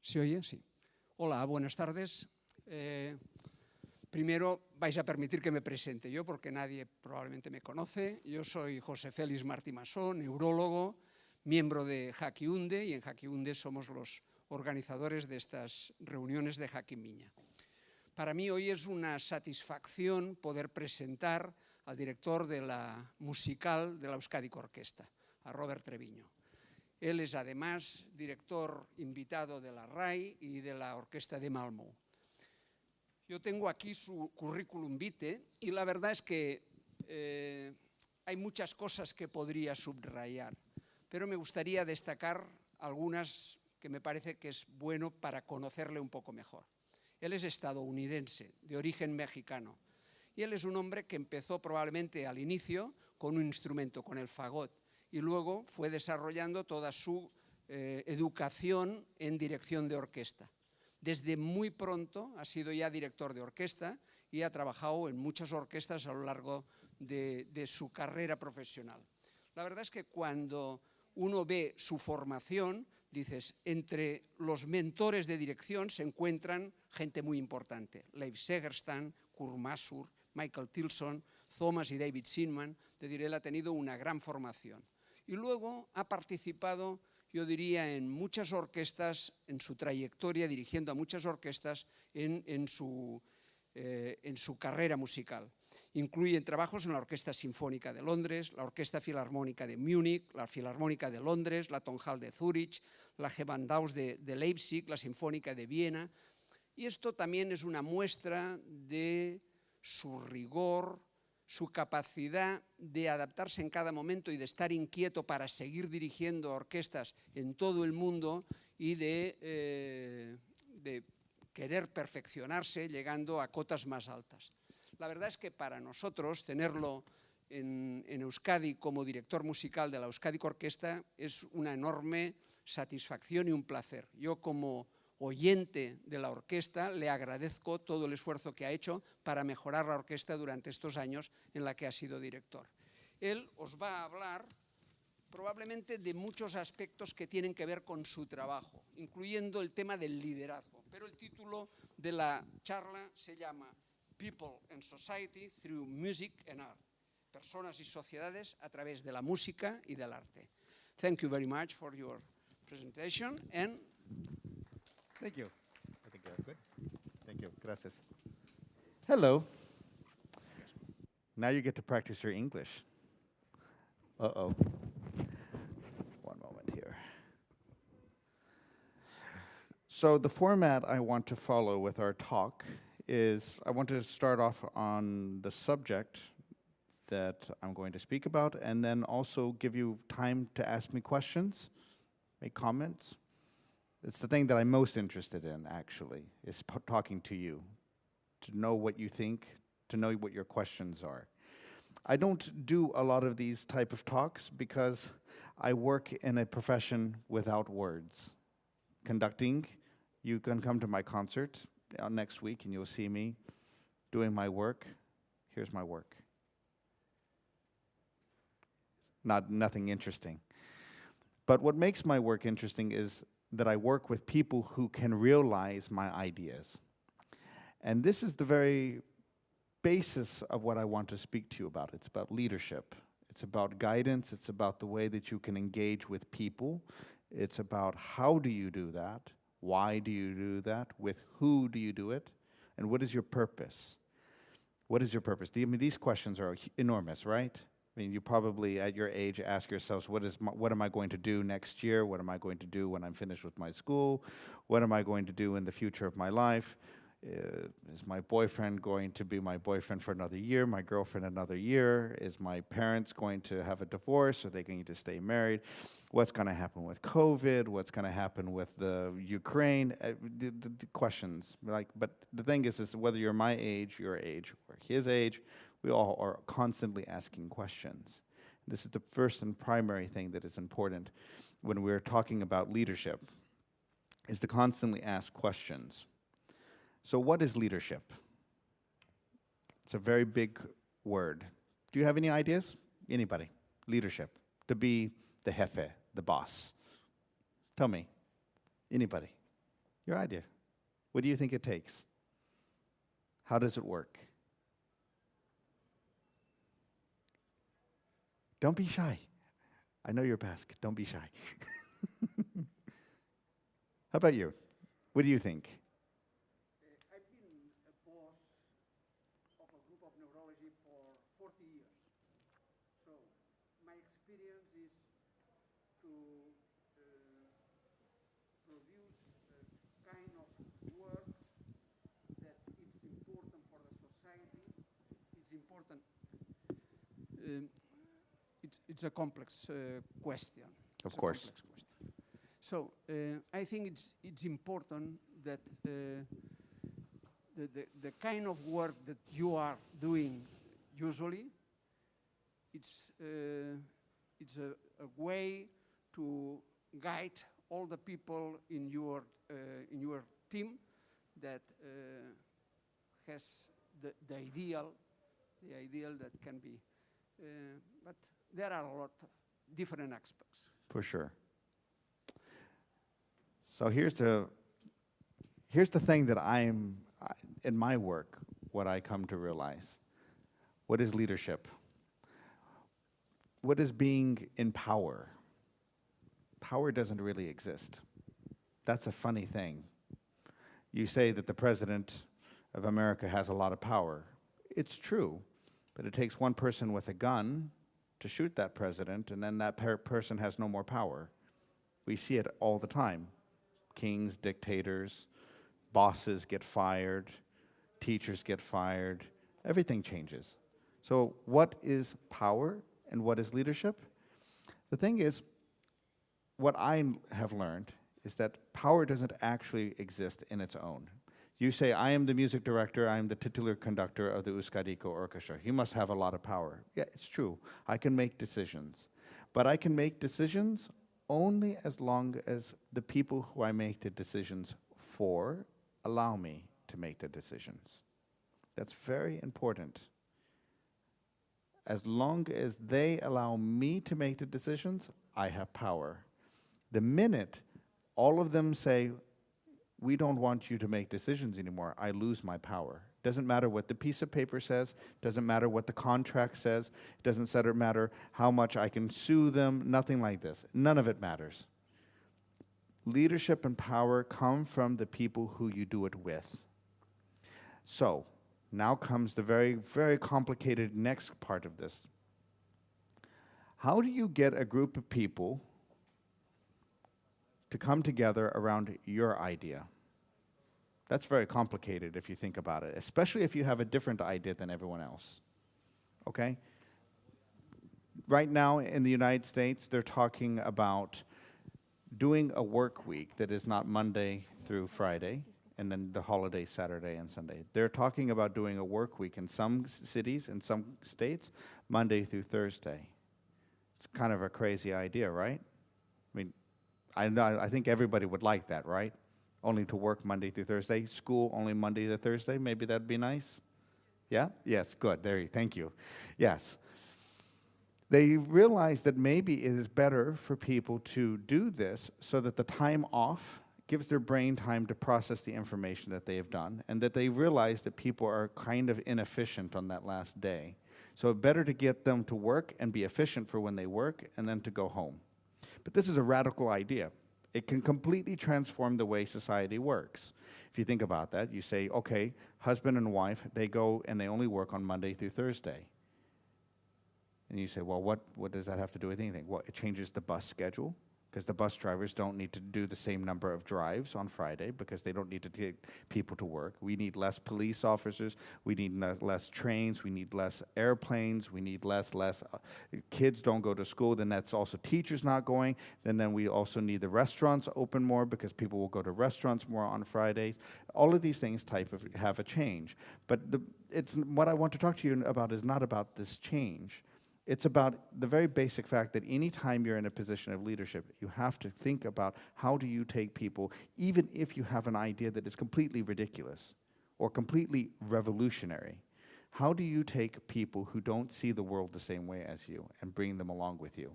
¿Se oye? Sí. Hola, buenas tardes. Primero vais a permitir que me presente yo, porque nadie probablemente me conoce. Yo soy José Félix Martí Masó, neurólogo, miembro de Jaquiunde, y en Jaquiunde somos los organizadores de estas reuniones de Jaquimiña. Para mí hoy es una satisfacción poder presentar al director de la musical de la Euskadi Orquesta, a Robert Treviño. Él es además director invitado de la RAI y de la Orquesta de Malmö. Yo tengo aquí su currículum vitae y la verdad es que hay muchas cosas que podría subrayar, pero me gustaría destacar algunas que me parece que es bueno para conocerle un poco mejor. Él es estadounidense, de origen mexicano, y él es un hombre que empezó probablemente al inicio con un instrumento, con el fagot, y luego fue desarrollando toda su educación en dirección de orquesta. Desde muy pronto ha sido ya director de orquesta y ha trabajado en muchas orquestas a lo largo de su carrera profesional. La verdad es que cuando uno ve su formación, dices, entre los mentores de dirección se encuentran gente muy importante. Leif Segerstam, Kurt Masur, Michael Tilson, Thomas y David Sinman. Es decir, él ha tenido una gran formación. Y luego ha participado, yo diría, en muchas orquestas, en su trayectoria, dirigiendo a muchas orquestas en su carrera musical. Incluyen trabajos en la Orquesta Sinfónica de Londres, la Orquesta Filarmónica de Múnich, la Filarmónica de Londres, la Tonhalle de Zúrich, la Gewandhaus de Leipzig, la Sinfónica de Viena. Y esto también es una muestra de su rigor, su capacidad de adaptarse en cada momento y de estar inquieto para seguir dirigiendo orquestas en todo el mundo y de querer perfeccionarse llegando a cotas más altas. La verdad es que para nosotros tenerlo en Euskadi como director musical de la Euskadi Orquesta es una enorme satisfacción y un placer. Yo como oyente de la orquesta le agradezco todo el esfuerzo que ha hecho para mejorar la orquesta durante estos años en la que ha sido director. Él os va a hablar probablemente de muchos aspectos que tienen que ver con su trabajo, incluyendo el tema del liderazgo. Pero el título de la charla se llama People and Society Through Music and Art. Personas y sociedades a través de la música y del arte. Thank you very much for your presentation and thank you. I think that's good. Thank you. Gracias. Hello. Now you get to practice your English. Uh-oh. One moment here. So the format I want to follow with our talk is I want to start off on the subject that I'm going to speak about and then also give you time to ask me questions, make comments. It's the thing that I'm most interested in, actually, is talking to you, to know what you think, to know what your questions are. I don't do a lot of these type of talks because I work in a profession without words. Conducting, you can come to my concert next week and you'll see me doing my work. Here's my work. Nothing interesting. But what makes my work interesting is that I work with people who can realize my ideas. And this is the very basis of what I want to speak to you about. It's about leadership. It's about guidance. It's about the way that you can engage with people. It's about how do you do that? Why do you do that? With who do you do it? And what is your purpose? What is your purpose? I mean, these questions are enormous, right? I mean, you probably, at your age, ask yourselves, what am I going to do next year? What am I going to do when I'm finished with my school? What am I going to do in the future of my life? Is my boyfriend going to be my boyfriend for another year? My girlfriend another year? Is my parents going to have a divorce? Are they going to stay married? What's going to happen with COVID? What's going to happen with the Ukraine? The questions. But the thing is whether you're my age, your age, or his age, we all are constantly asking questions. This is the first and primary thing that is important when we're talking about leadership, is to constantly ask questions. So what is leadership? It's a very big word. Do you have any ideas? Anybody? Leadership. To be the jefe, the boss. Tell me. Anybody? Your idea. What do you think it takes? How does it work? Don't be shy. I know you're Basque. Don't be shy. How about you? What do you think? I've been a boss of a group of neurology for 40 years. So my experience is to produce a kind of work that it's important for the society. It's important. It's a complex question. Of course. Complex question. So I think it's important that the kind of work that you are doing usually, it's a way to guide all the people in your team that has the ideal that can be. But there are a lot of different aspects. For sure. So here's the thing that in my work, what I come to realize. What is leadership? What is being in power? Power doesn't really exist. That's a funny thing. You say that the President of America has a lot of power. It's true, but it takes one person with a gun to shoot that president, and then that person has no more power. We see it all the time. Kings, dictators, bosses get fired, teachers get fired, everything changes. So what is power and what is leadership? The thing is, what I have learned is that power doesn't actually exist in its own. You say, I am the music director, I am the titular conductor of the Euskadiko Orchestra. You must have a lot of power. Yeah, it's true. I can make decisions. But I can make decisions only as long as the people who I make the decisions for allow me to make the decisions. That's very important. As long as they allow me to make the decisions, I have power. The minute all of them say, we don't want you to make decisions anymore, I lose my power. Doesn't matter what the piece of paper says, doesn't matter what the contract says, doesn't matter how much I can sue them, nothing like this. None of it matters. Leadership and power come from the people who you do it with. So, now comes the very, very complicated next part of this. How do you get a group of people to come together around your idea? That's very complicated if you think about it, especially if you have a different idea than everyone else. Okay? Right now in the United States, they're talking about doing a work week that is not Monday through Friday, and then the holiday Saturday and Sunday. They're talking about doing a work week in some cities, in some states, Monday through Thursday. It's kind of a crazy idea, right? I mean, I think everybody would like that, right? Only to work Monday through Thursday. School only Monday to Thursday. Maybe that'd be nice. Yeah? Yes, good. Thank you. Yes. They realized that maybe it is better for people to do this so that the time off gives their brain time to process the information that they have done, and that they realize that people are kind of inefficient on that last day. So better to get them to work and be efficient for when they work, and then to go home. But this is a radical idea. It can completely transform the way society works. If you think about that, you say, okay, husband and wife, they go and they only work on Monday through Thursday. And you say, well, what does that have to do with anything? Well, it changes the bus schedule, because the bus drivers don't need to do the same number of drives on Friday because they don't need to take people to work. We need less police officers. We need less trains. We need less airplanes. We need less kids don't go to school. Then that's also teachers not going. Then we also need the restaurants open more because people will go to restaurants more on Fridays. All of these things have a change. But what I want to talk to you about is not about this change. It's about the very basic fact that any time you're in a position of leadership, you have to think about how do you take people, even if you have an idea that is completely ridiculous or completely revolutionary, how do you take people who don't see the world the same way as you and bring them along with you?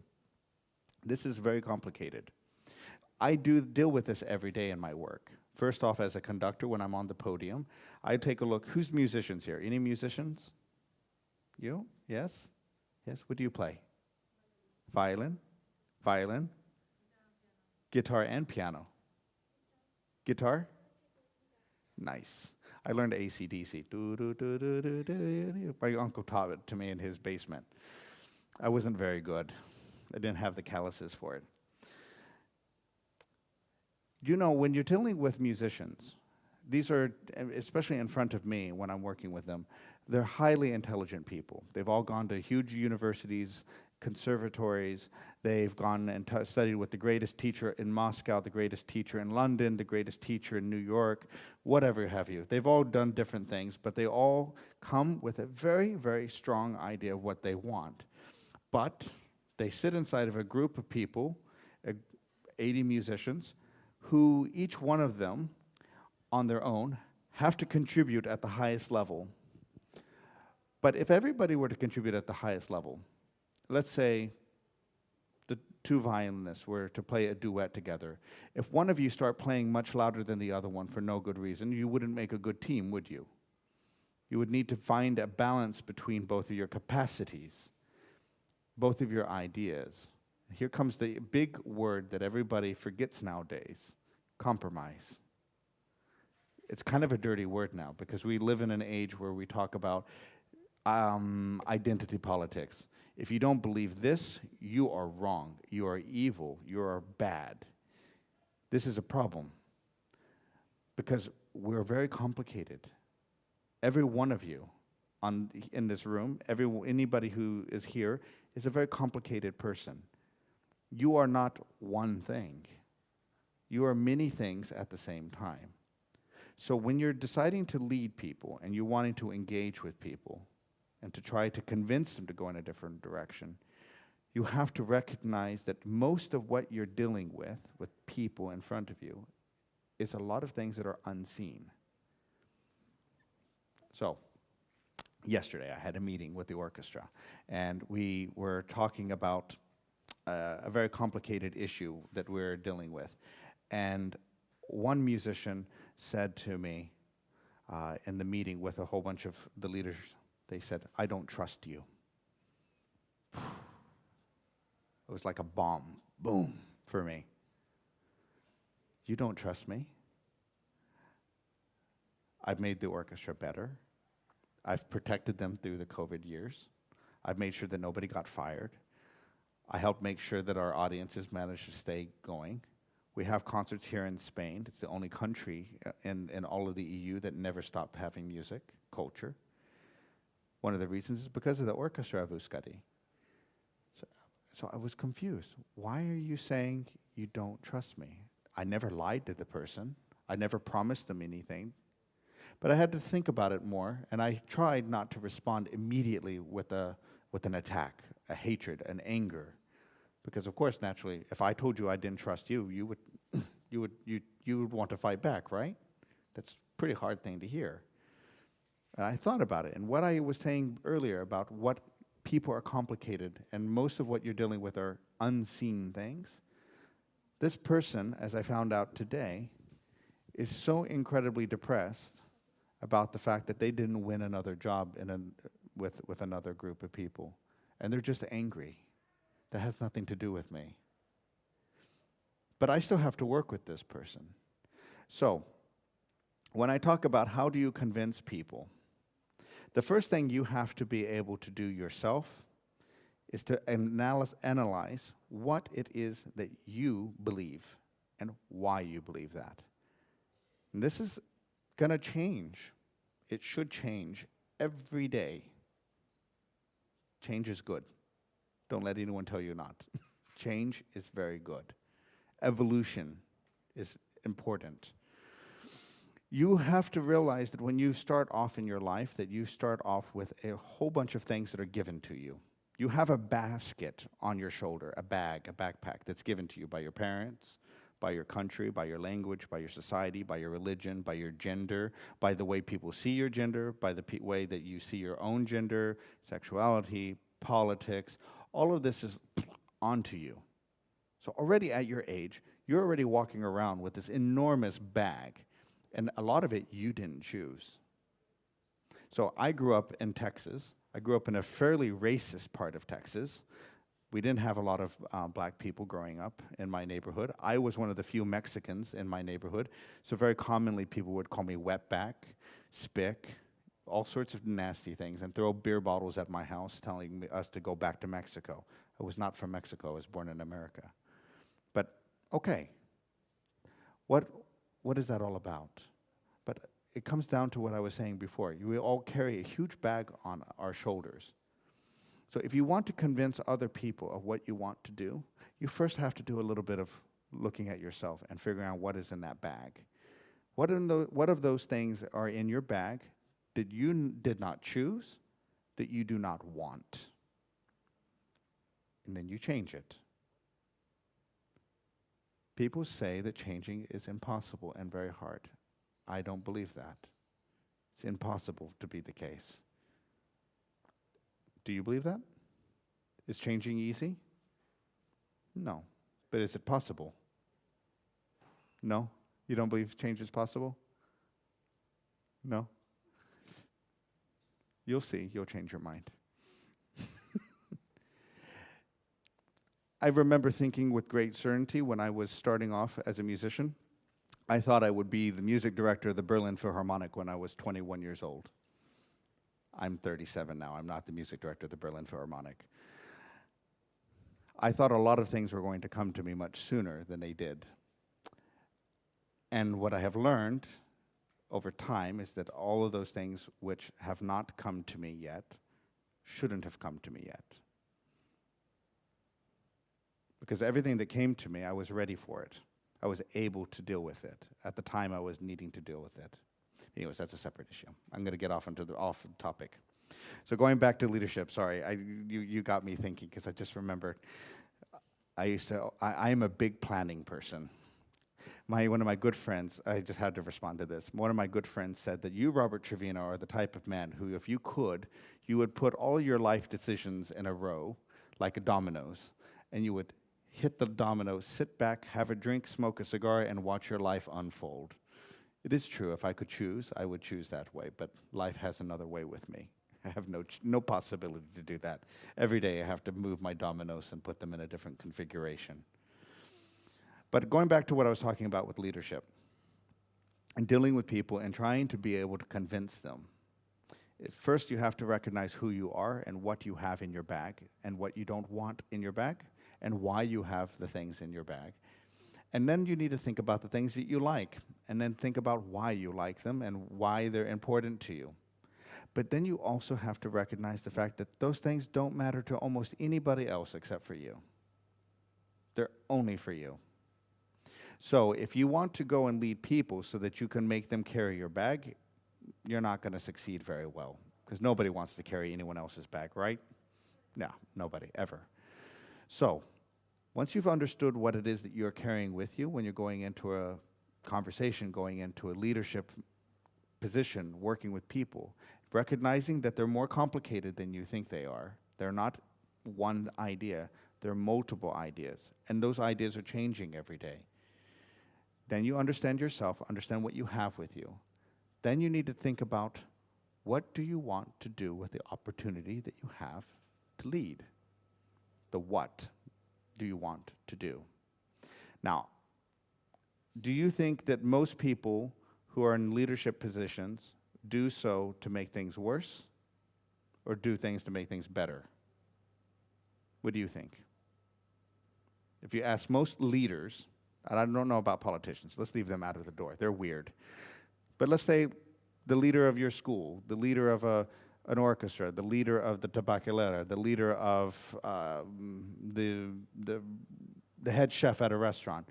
This is very complicated. I do deal with this every day in my work. First off, as a conductor, when I'm on the podium, I take a look. Who's musicians here? Any musicians? You? Yes? Yes? What do you play? Violin? Violin? Guitar and piano. Guitar? Nice. I learned AC/DC. My uncle taught it to me in his basement. I wasn't very good. I didn't have the calluses for it. You know, when you're dealing with musicians, these are, especially in front of me when I'm working with them, they're highly intelligent people. They've all gone to huge universities, conservatories. They've gone and studied with the greatest teacher in Moscow, the greatest teacher in London, the greatest teacher in New York, whatever have you. They've all done different things, but they all come with a very, very strong idea of what they want. But they sit inside of a group of people, 80 musicians, who each one of them, on their own, have to contribute at the highest level. But if everybody were to contribute at the highest level, let's say the two violinists were to play a duet together. If one of you start playing much louder than the other one for no good reason, you wouldn't make a good team, would you? You would need to find a balance between both of your capacities, both of your ideas. Here comes the big word that everybody forgets nowadays, compromise. It's kind of a dirty word now because we live in an age where we talk about identity politics. If you don't believe this, you are wrong. You are evil. You are bad. This is a problem because we're very complicated. Every one of you in this room, anybody who is here is a very complicated person. You are not one thing. You are many things at the same time. So when you're deciding to lead people and you're wanting to engage with people and to try to convince them to go in a different direction, you have to recognize that most of what you're dealing with people in front of you, is a lot of things that are unseen. So, yesterday I had a meeting with the orchestra, and we were talking about a very complicated issue that we're dealing with. And one musician said to me in the meeting with a whole bunch of the leaders, they said, "I don't trust you." It was like a bomb, boom, for me. You don't trust me? I've made the orchestra better. I've protected them through the COVID years. I've made sure that nobody got fired. I helped make sure that our audiences managed to stay going. We have concerts here in Spain. It's the only country in all of the EU that never stopped having music, culture. One of the reasons is because of the orchestra of Euskadi. So I was confused. Why are you saying you don't trust me? I never lied to the person. I never promised them anything. But I had to think about it more, and I tried not to respond immediately with an attack, a hatred, an anger. Because of course, naturally, if I told you I didn't trust you, you would want to fight back, right? That's a pretty hard thing to hear. And I thought about it, and what I was saying earlier about what people are complicated, and most of what you're dealing with are unseen things. This person, as I found out today, is so incredibly depressed about the fact that they didn't win another job with another group of people. And they're just angry. That has nothing to do with me. But I still have to work with this person. So, when I talk about how do you convince people, the first thing you have to be able to do yourself is to analyze what it is that you believe and why you believe that. And this is going to change. It should change every day. Change is good. Don't let anyone tell you not. Change is very good. Evolution is important. You have to realize that when you start off in your life, that you start off with a whole bunch of things that are given to you. You have a basket on your shoulder, a bag, a backpack that's given to you by your parents, by your country, by your language, by your society, by your religion, by your gender, by the way people see your gender, by the way that you see your own gender, sexuality, politics. All of this is onto you. So already at your age, you're already walking around with this enormous bag, and a lot of it you didn't choose. So I grew up in Texas. I grew up in a fairly racist part of Texas. We didn't have a lot of black people growing up in my neighborhood. I was one of the few Mexicans in my neighborhood, so very commonly people would call me wetback, spick, all sorts of nasty things, and throw beer bottles at my house telling us to go back to Mexico. I was not from Mexico. I was born in America. But, okay, what is that all about? But it comes down to what I was saying before. We all carry a huge bag on our shoulders. So if you want to convince other people of what you want to do, you first have to do a little bit of looking at yourself and figuring out what is in that bag. What of those things are in your bag that you did not choose, that you do not want? And then you change it. People say that changing is impossible and very hard. I don't believe that. It's impossible to be the case. Do you believe that? Is changing easy? No. But is it possible? No? You don't believe change is possible? No? You'll see. You'll change your mind. I remember thinking with great certainty when I was starting off as a musician, I thought I would be the music director of the Berlin Philharmonic when I was 21 years old. I'm 37 now. I'm not the music director of the Berlin Philharmonic. I thought a lot of things were going to come to me much sooner than they did. And what I have learned over time is that all of those things which have not come to me yet shouldn't have come to me yet. Because everything that came to me, I was ready for it. I was able to deal with it. At the time, I was needing to deal with it. Anyways, that's a separate issue. I'm going to get off topic. So going back to leadership, sorry, you got me thinking because I just remembered. I'm a big planning person. One of my good friends, I just had to respond to this. One of my good friends said that you, Robert Treviño, are the type of man who, if you could, you would put all your life decisions in a row, like a dominoes, and you would hit the domino, sit back, have a drink, smoke a cigar, and watch your life unfold. It is true, if I could choose, I would choose that way, but life has another way with me. I have no possibility to do that. Every day I have to move my dominoes and put them in a different configuration. But going back to what I was talking about with leadership, and dealing with people and trying to be able to convince them, first you have to recognize who you are and what you have in your bag and what you don't want in your bag and why you have the things in your bag. And then you need to think about the things that you like, and then think about why you like them and why they're important to you. But then you also have to recognize the fact that those things don't matter to almost anybody else except for you. They're only for you. So if you want to go and lead people so that you can make them carry your bag, you're not going to succeed very well, because nobody wants to carry anyone else's bag, right? No, nobody, ever. So once you've understood what it is that you're carrying with you when you're going into a conversation, going into a leadership position, working with people, recognizing that they're more complicated than you think they are. They're not one idea, they're multiple ideas, and those ideas are changing every day. Then you understand yourself, understand what you have with you. Then you need to think about, what do you want to do with the opportunity that you have to lead? The what do you want to do? Now, do you think that most people who are in leadership positions do so to make things worse or do things to make things better? What do you think? If you ask most leaders, and I don't know about politicians, let's leave them out of the door, they're weird. But let's say the leader of your school, the leader of an orchestra, the leader of the tabacalera, the leader of the head chef at a restaurant,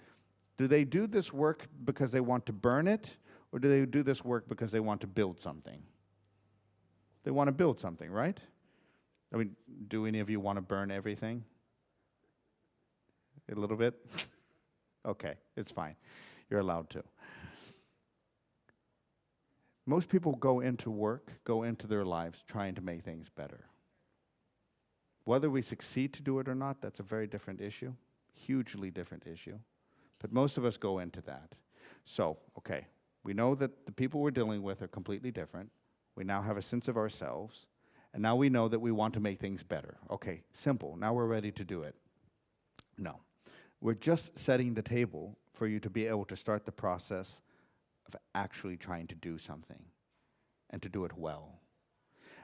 do they do this work because they want to burn it, or do they do this work because they want to build something? They want to build something, right? I mean, do any of you want to burn everything? A little bit? Okay, it's fine. You're allowed to. Most people go into work, go into their lives trying to make things better. Whether we succeed to do it or not, that's a very different issue, hugely different issue. But most of us go into that. So, okay, we know that the people we're dealing with are completely different. We now have a sense of ourselves. And now we know that we want to make things better. Okay, simple. Now we're ready to do it. No. We're just setting the table for you to be able to start the process of actually trying to do something and to do it well.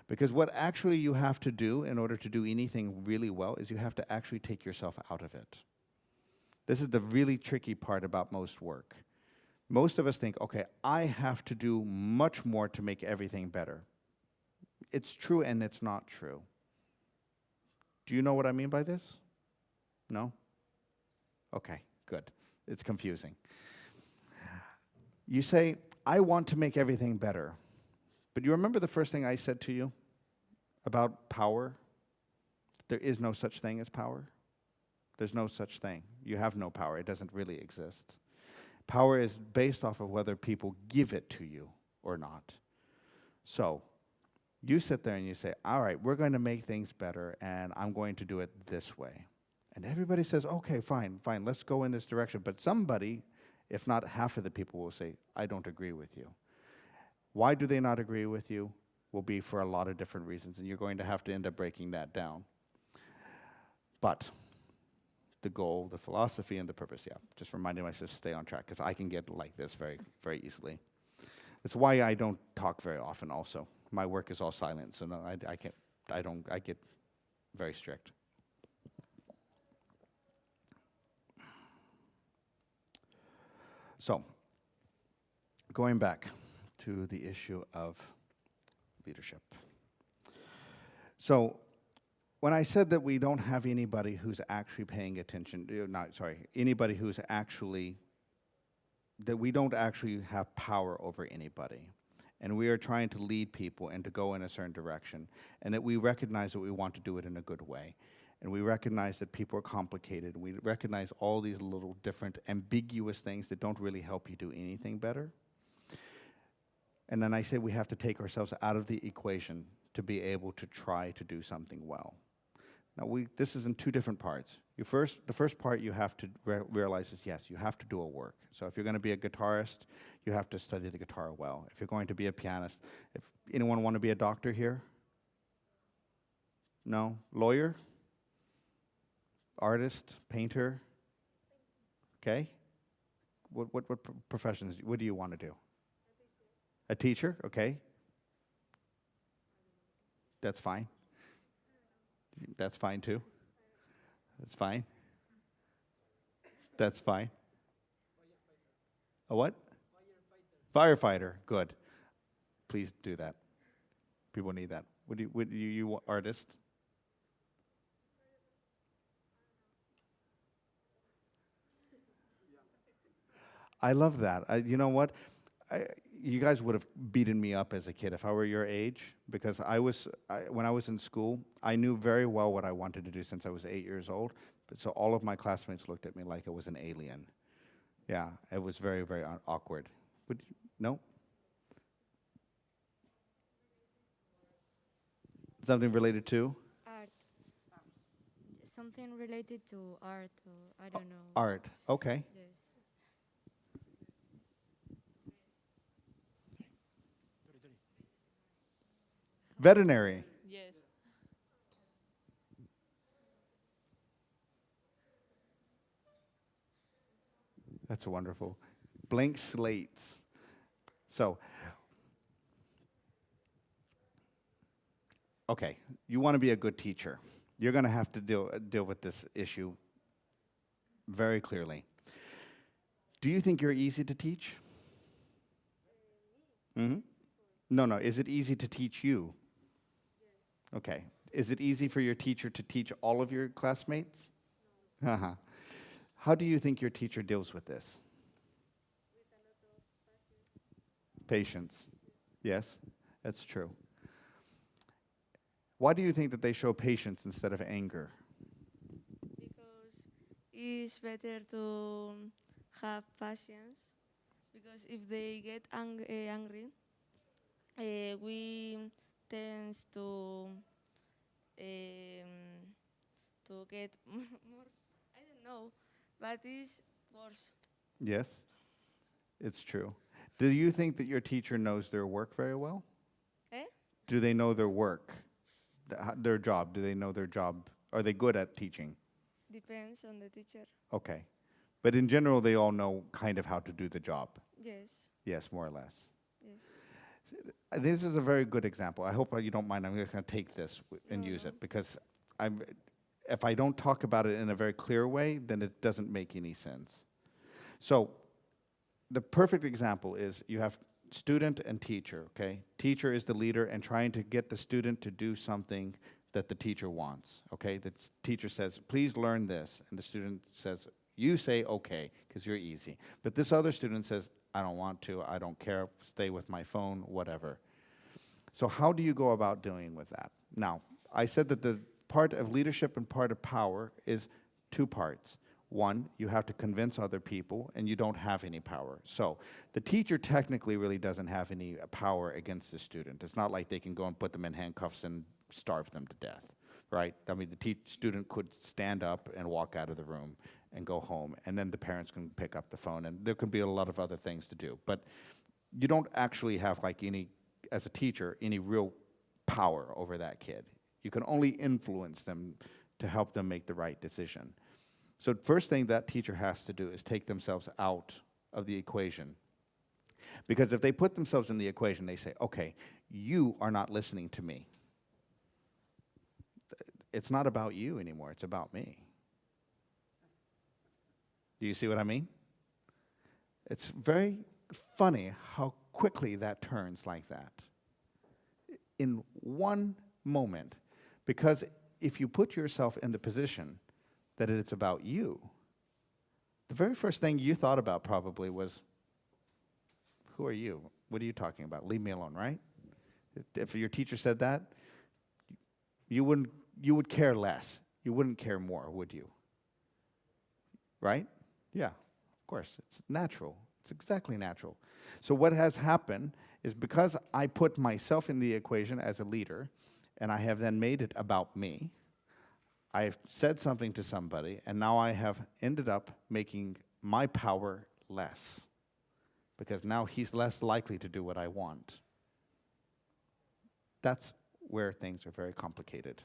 Because what actually you have to do in order to do anything really well is you have to actually take yourself out of it. This is the really tricky part about most work. Most of us think, okay, I have to do much more to make everything better. It's true and it's not true. Do you know what I mean by this? No? Okay, good. It's confusing. You say, I want to make everything better. But you remember the first thing I said to you about power? There is no such thing as power. There's no such thing. You have no power. It doesn't really exist. Power is based off of whether people give it to you or not. So, you sit there and you say, all right, we're going to make things better, and I'm going to do it this way. And everybody says, okay, fine, let's go in this direction. But somebody, if not half of the people, will say, I don't agree with you. Why do they not agree with you? Will be for a lot of different reasons, and you're going to have to end up breaking that down. But the goal, the philosophy, and the purpose, yeah, just reminding myself to stay on track, because I can get like this very, very easily. That's why I don't talk very often also. My work is all silent, so no, I get very strict. So, going back to the issue of leadership. So, when I said that we don't have anybody who's actually paying attention, anybody who's actually, that we don't actually have power over anybody. And we are trying to lead people and to go in a certain direction. And that we recognize that we want to do it in a good way. And we recognize that people are complicated. And we recognize all these little different ambiguous things that don't really help you do anything better. And then I say we have to take ourselves out of the equation to be able to try to do something well. Now, this is in two different parts. The first part you have to realize is, yes, you have to do a work. So if you're going to be a guitarist, you have to study the guitar well. If you're going to be a pianist, if anyone want to be a doctor here? No? Lawyer? Artist? Painter? Okay. What professions, what do you want to do? A teacher? Okay. That's fine. That's fine too. That's fine. That's fine. A what? Firefighter. Good. Please do that. People need that. Would you artist? I love that. You know what? You guys would have beaten me up as a kid if I were your age, because when I was in school, I knew very well what I wanted to do since I was 8 years old. But so all of my classmates looked at me like I was an alien. Yeah, it was very, very awkward. No? Something related to? Art. Something related to art, or I don't know. Art. Okay. Yes. Veterinary. Yes. That's wonderful. Blank slates. So, okay, you want to be a good teacher. You're going to have to deal with this issue very clearly. Do you think you're easy to teach? Mm-hmm. No. Is it easy to teach you? Okay. Is it easy for your teacher to teach all of your classmates? Uh-huh. How do you think your teacher deals with this? Patience. Yes, that's true. Why do you think that they show patience instead of anger? Because it's better to have patience. Because if they get angry, we tend to get more. I don't know, but it's course. Yes, it's true. Do you think that your teacher knows their work very well? Eh? Do they know their work, their job? Do they know their job? Are they good at teaching? Depends on the teacher. Okay. But in general, they all know kind of how to do the job. Yes. Yes, more or less. Yes. This is a very good example. I hope you don't mind. I'm just going to take this and No, use no. it because if I don't talk about it in a very clear way, then it doesn't make any sense. So the perfect example is you have student and teacher, okay? Teacher is the leader and trying to get the student to do something that the teacher wants, okay? The teacher says, please learn this. And the student says, you say, okay, because you're easy. But this other student says, I don't want to, I don't care, stay with my phone, whatever. So how do you go about dealing with that? Now, I said that the part of leadership and part of power is two parts. One, you have to convince other people, and you don't have any power. So the teacher technically really doesn't have any power against the student. It's not like they can go and put them in handcuffs and starve them to death, right? I mean, the student could stand up and walk out of the room and go home, and then the parents can pick up the phone, and there could be a lot of other things to do. But you don't actually have, like, any, as a teacher, any real power over that kid. You can only influence them to help them make the right decision. So first thing that teacher has to do is take themselves out of the equation. Because if they put themselves in the equation, they say, okay, you are not listening to me. It's not about you anymore, it's about me. Do you see what I mean? It's very funny how quickly that turns like that. In one moment. Because if you put yourself in the position that it's about you, the very first thing you thought about probably was, who are you? What are you talking about? Leave me alone, right? If your teacher said that, you would care less. You wouldn't care more, would you? Right? Yeah, of course. It's natural. It's exactly natural. So what has happened is because I put myself in the equation as a leader, and I have then made it about me, I've said something to somebody, and now I have ended up making my power less, because now he's less likely to do what I want. That's where things are very complicated.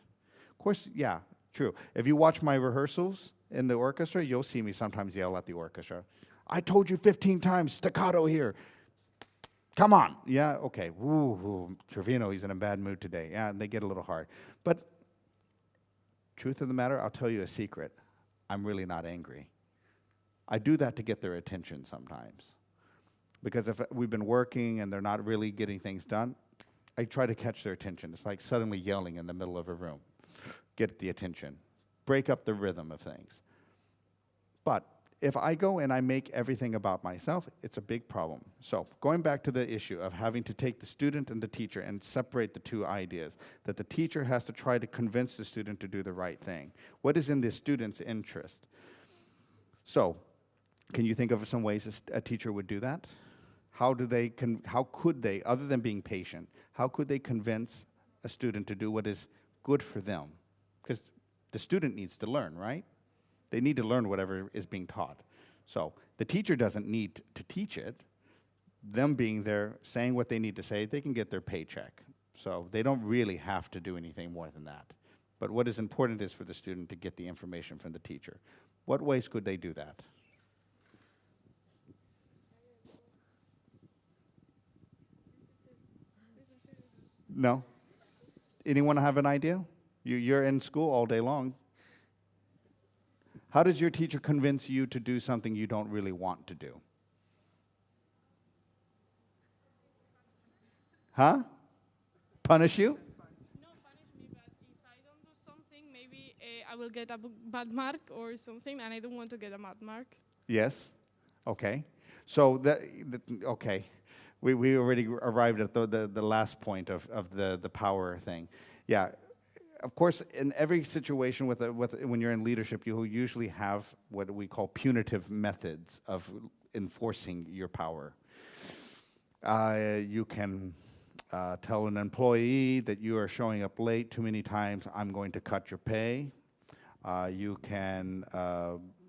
Of course, yeah, true. If you watch my rehearsals in the orchestra, you'll see me sometimes yell at the orchestra. I told you 15 times, staccato here. Come on. Yeah, okay. Ooh, Treviño, he's in a bad mood today. Yeah, and they get a little hard. But truth of the matter, I'll tell you a secret. I'm really not angry. I do that to get their attention sometimes. Because if we've been working and they're not really getting things done, I try to catch their attention. It's like suddenly yelling in the middle of a room. Get the attention. Break up the rhythm of things. But if I go and I make everything about myself, it's a big problem. So going back to the issue of having to take the student and the teacher and separate the two ideas, that the teacher has to try to convince the student to do the right thing. What is in the student's interest? So can you think of some ways a teacher would do that? How could they, other than being patient, how could they convince a student to do what is good for them? Because the student needs to learn, right? They need to learn whatever is being taught. So the teacher doesn't need to teach it. Them being there, saying what they need to say, they can get their paycheck. So they don't really have to do anything more than that. But what is important is for the student to get the information from the teacher. What ways could they do that? No? Anyone have an idea? You're in school all day long. How does your teacher convince you to do something you don't really want to do? Huh? Punish you? No, punish me, but if I don't do something, maybe I will get a bad mark or something, and I don't want to get a bad mark. Yes. Okay. So okay, we already arrived at the last point of the power thing. Yeah. Of course, in every situation when you're in leadership, you usually have what we call punitive methods of enforcing your power. You can tell an employee that you are showing up late too many times, I'm going to cut your pay. You can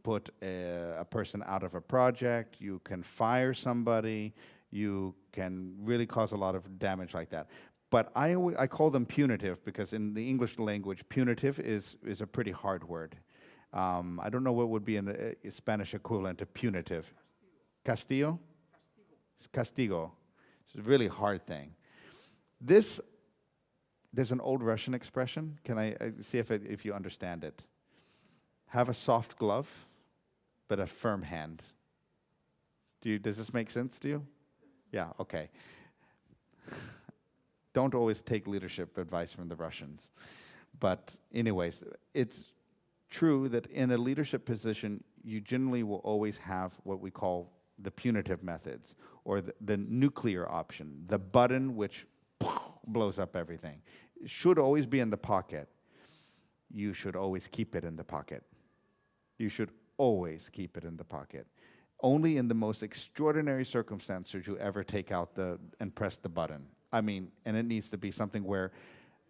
put a person out of a project, you can fire somebody, you can really cause a lot of damage like that. But I call them punitive because in the English language, punitive is a pretty hard word. I don't know what would be a Spanish equivalent to punitive. Castillo? Castigo. It's a really hard thing. There's an old Russian expression. Can I see if you understand it? Have a soft glove, but a firm hand. Does this make sense to you? Yeah, okay. Don't always take leadership advice from the Russians. But anyways, it's true that in a leadership position, you generally will always have what we call the punitive methods, or the nuclear option, the button which blows up everything. It should always be in the pocket. You should always keep it in the pocket. You should always keep it in the pocket. Only in the most extraordinary circumstances should you ever take out and press the button. I mean, and it needs to be something where,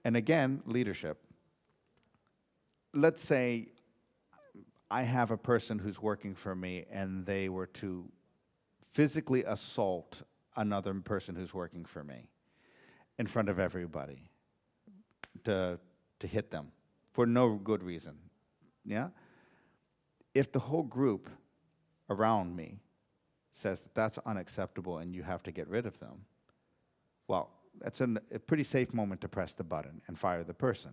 and again, leadership. Let's say I have a person who's working for me and they were to physically assault another person who's working for me in front of everybody, to hit them for no good reason. Yeah? If the whole group around me says that that's unacceptable and you have to get rid of them, well, that's a pretty safe moment to press the button and fire the person.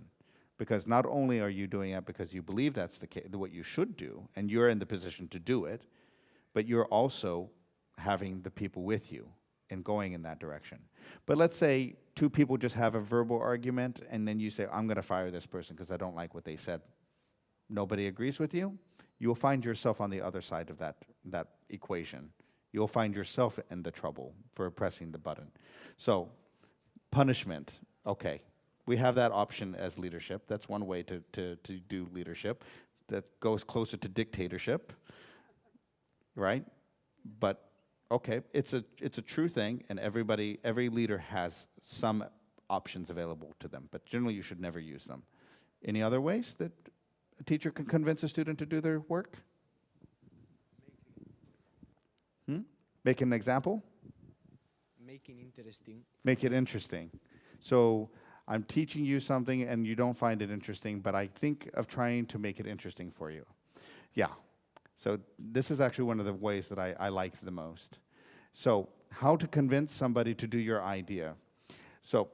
Because not only are you doing it because you believe that's what you should do, and you're in the position to do it, but you're also having the people with you and going in that direction. But let's say two people just have a verbal argument, and then you say, I'm going to fire this person because I don't like what they said. Nobody agrees with you. You'll find yourself on the other side of that equation. You'll find yourself in the trouble for pressing the button. So, punishment, okay. We have that option as leadership. That's one way to do leadership. That goes closer to dictatorship, right? But okay, it's a true thing, and every leader has some options available to them, but generally you should never use them. Any other ways that a teacher can convince a student to do their work? Make an example? Make it interesting. Make it interesting. So I'm teaching you something and you don't find it interesting, but I think of trying to make it interesting for you. Yeah. So this is actually one of the ways that I like the most. So how to convince somebody to do your idea. So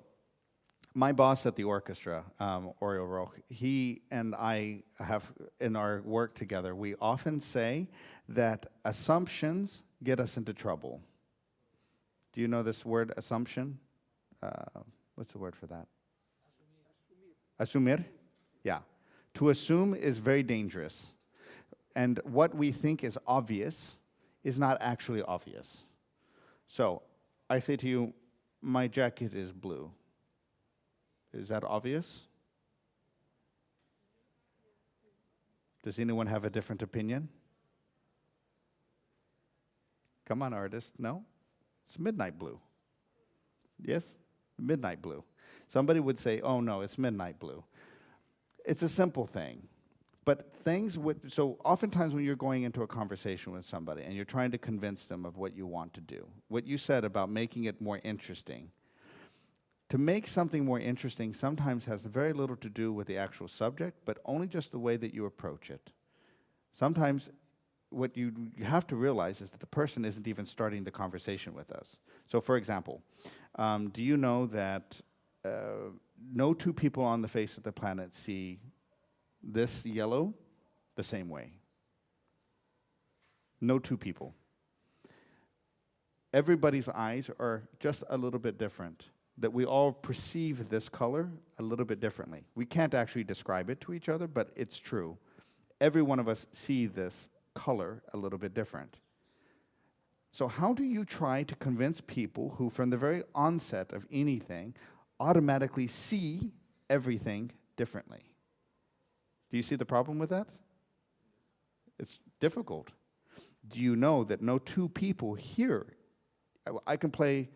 my boss at the orchestra, Oriol Roch, he and I have, in our work together, we often say that assumptions get us into trouble. Do you know this word, assumption? What's the word for that? Asumir. Yeah. To assume is very dangerous. And what we think is obvious is not actually obvious. So, I say to you, my jacket is blue. Is that obvious? Does anyone have a different opinion? Come on, artist. No? It's midnight blue. Yes? Midnight blue. Somebody would say, oh no, it's midnight blue. It's a simple thing. But so oftentimes when you're going into a conversation with somebody and you're trying to convince them of what you want to do, what you said about making it more interesting, to make something more interesting sometimes has very little to do with the actual subject, but only just the way that you approach it. Sometimes what you have to realize is that the person isn't even starting the conversation with us. So for example, do you know that no two people on the face of the planet see this yellow the same way? No two people. Everybody's eyes are just a little bit different, that we all perceive this color a little bit differently. We can't actually describe it to each other, but it's true. Every one of us see this color a little bit different. So how do you try to convince people who, from the very onset of anything, automatically see everything differently? Do you see the problem with that? It's difficult. Do you know that no two people here, I can play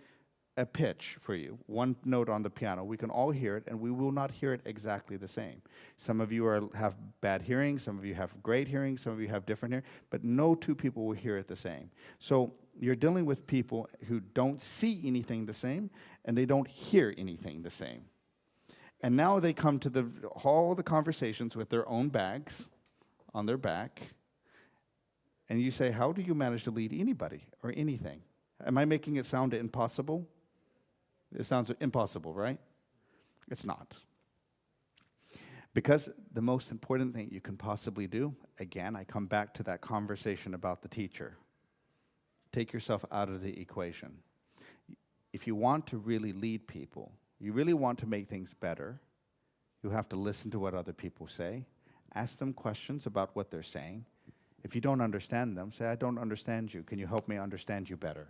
a pitch for you, one note on the piano, we can all hear it, and we will not hear it exactly the same. Some of you have bad hearing, some of you have great hearing, some of you have different hearing, but no two people will hear it the same. So you're dealing with people who don't see anything the same, and they don't hear anything the same. And now they come to all the conversations with their own bags on their back, and you say, how do you manage to lead anybody or anything? Am I making it sound impossible? It sounds impossible, right? It's not. Because the most important thing you can possibly do, again, I come back to that conversation about the teacher. Take yourself out of the equation. If you want to really lead people, you really want to make things better, you have to listen to what other people say, ask them questions about what they're saying. If you don't understand them, say, I don't understand you. Can you help me understand you better?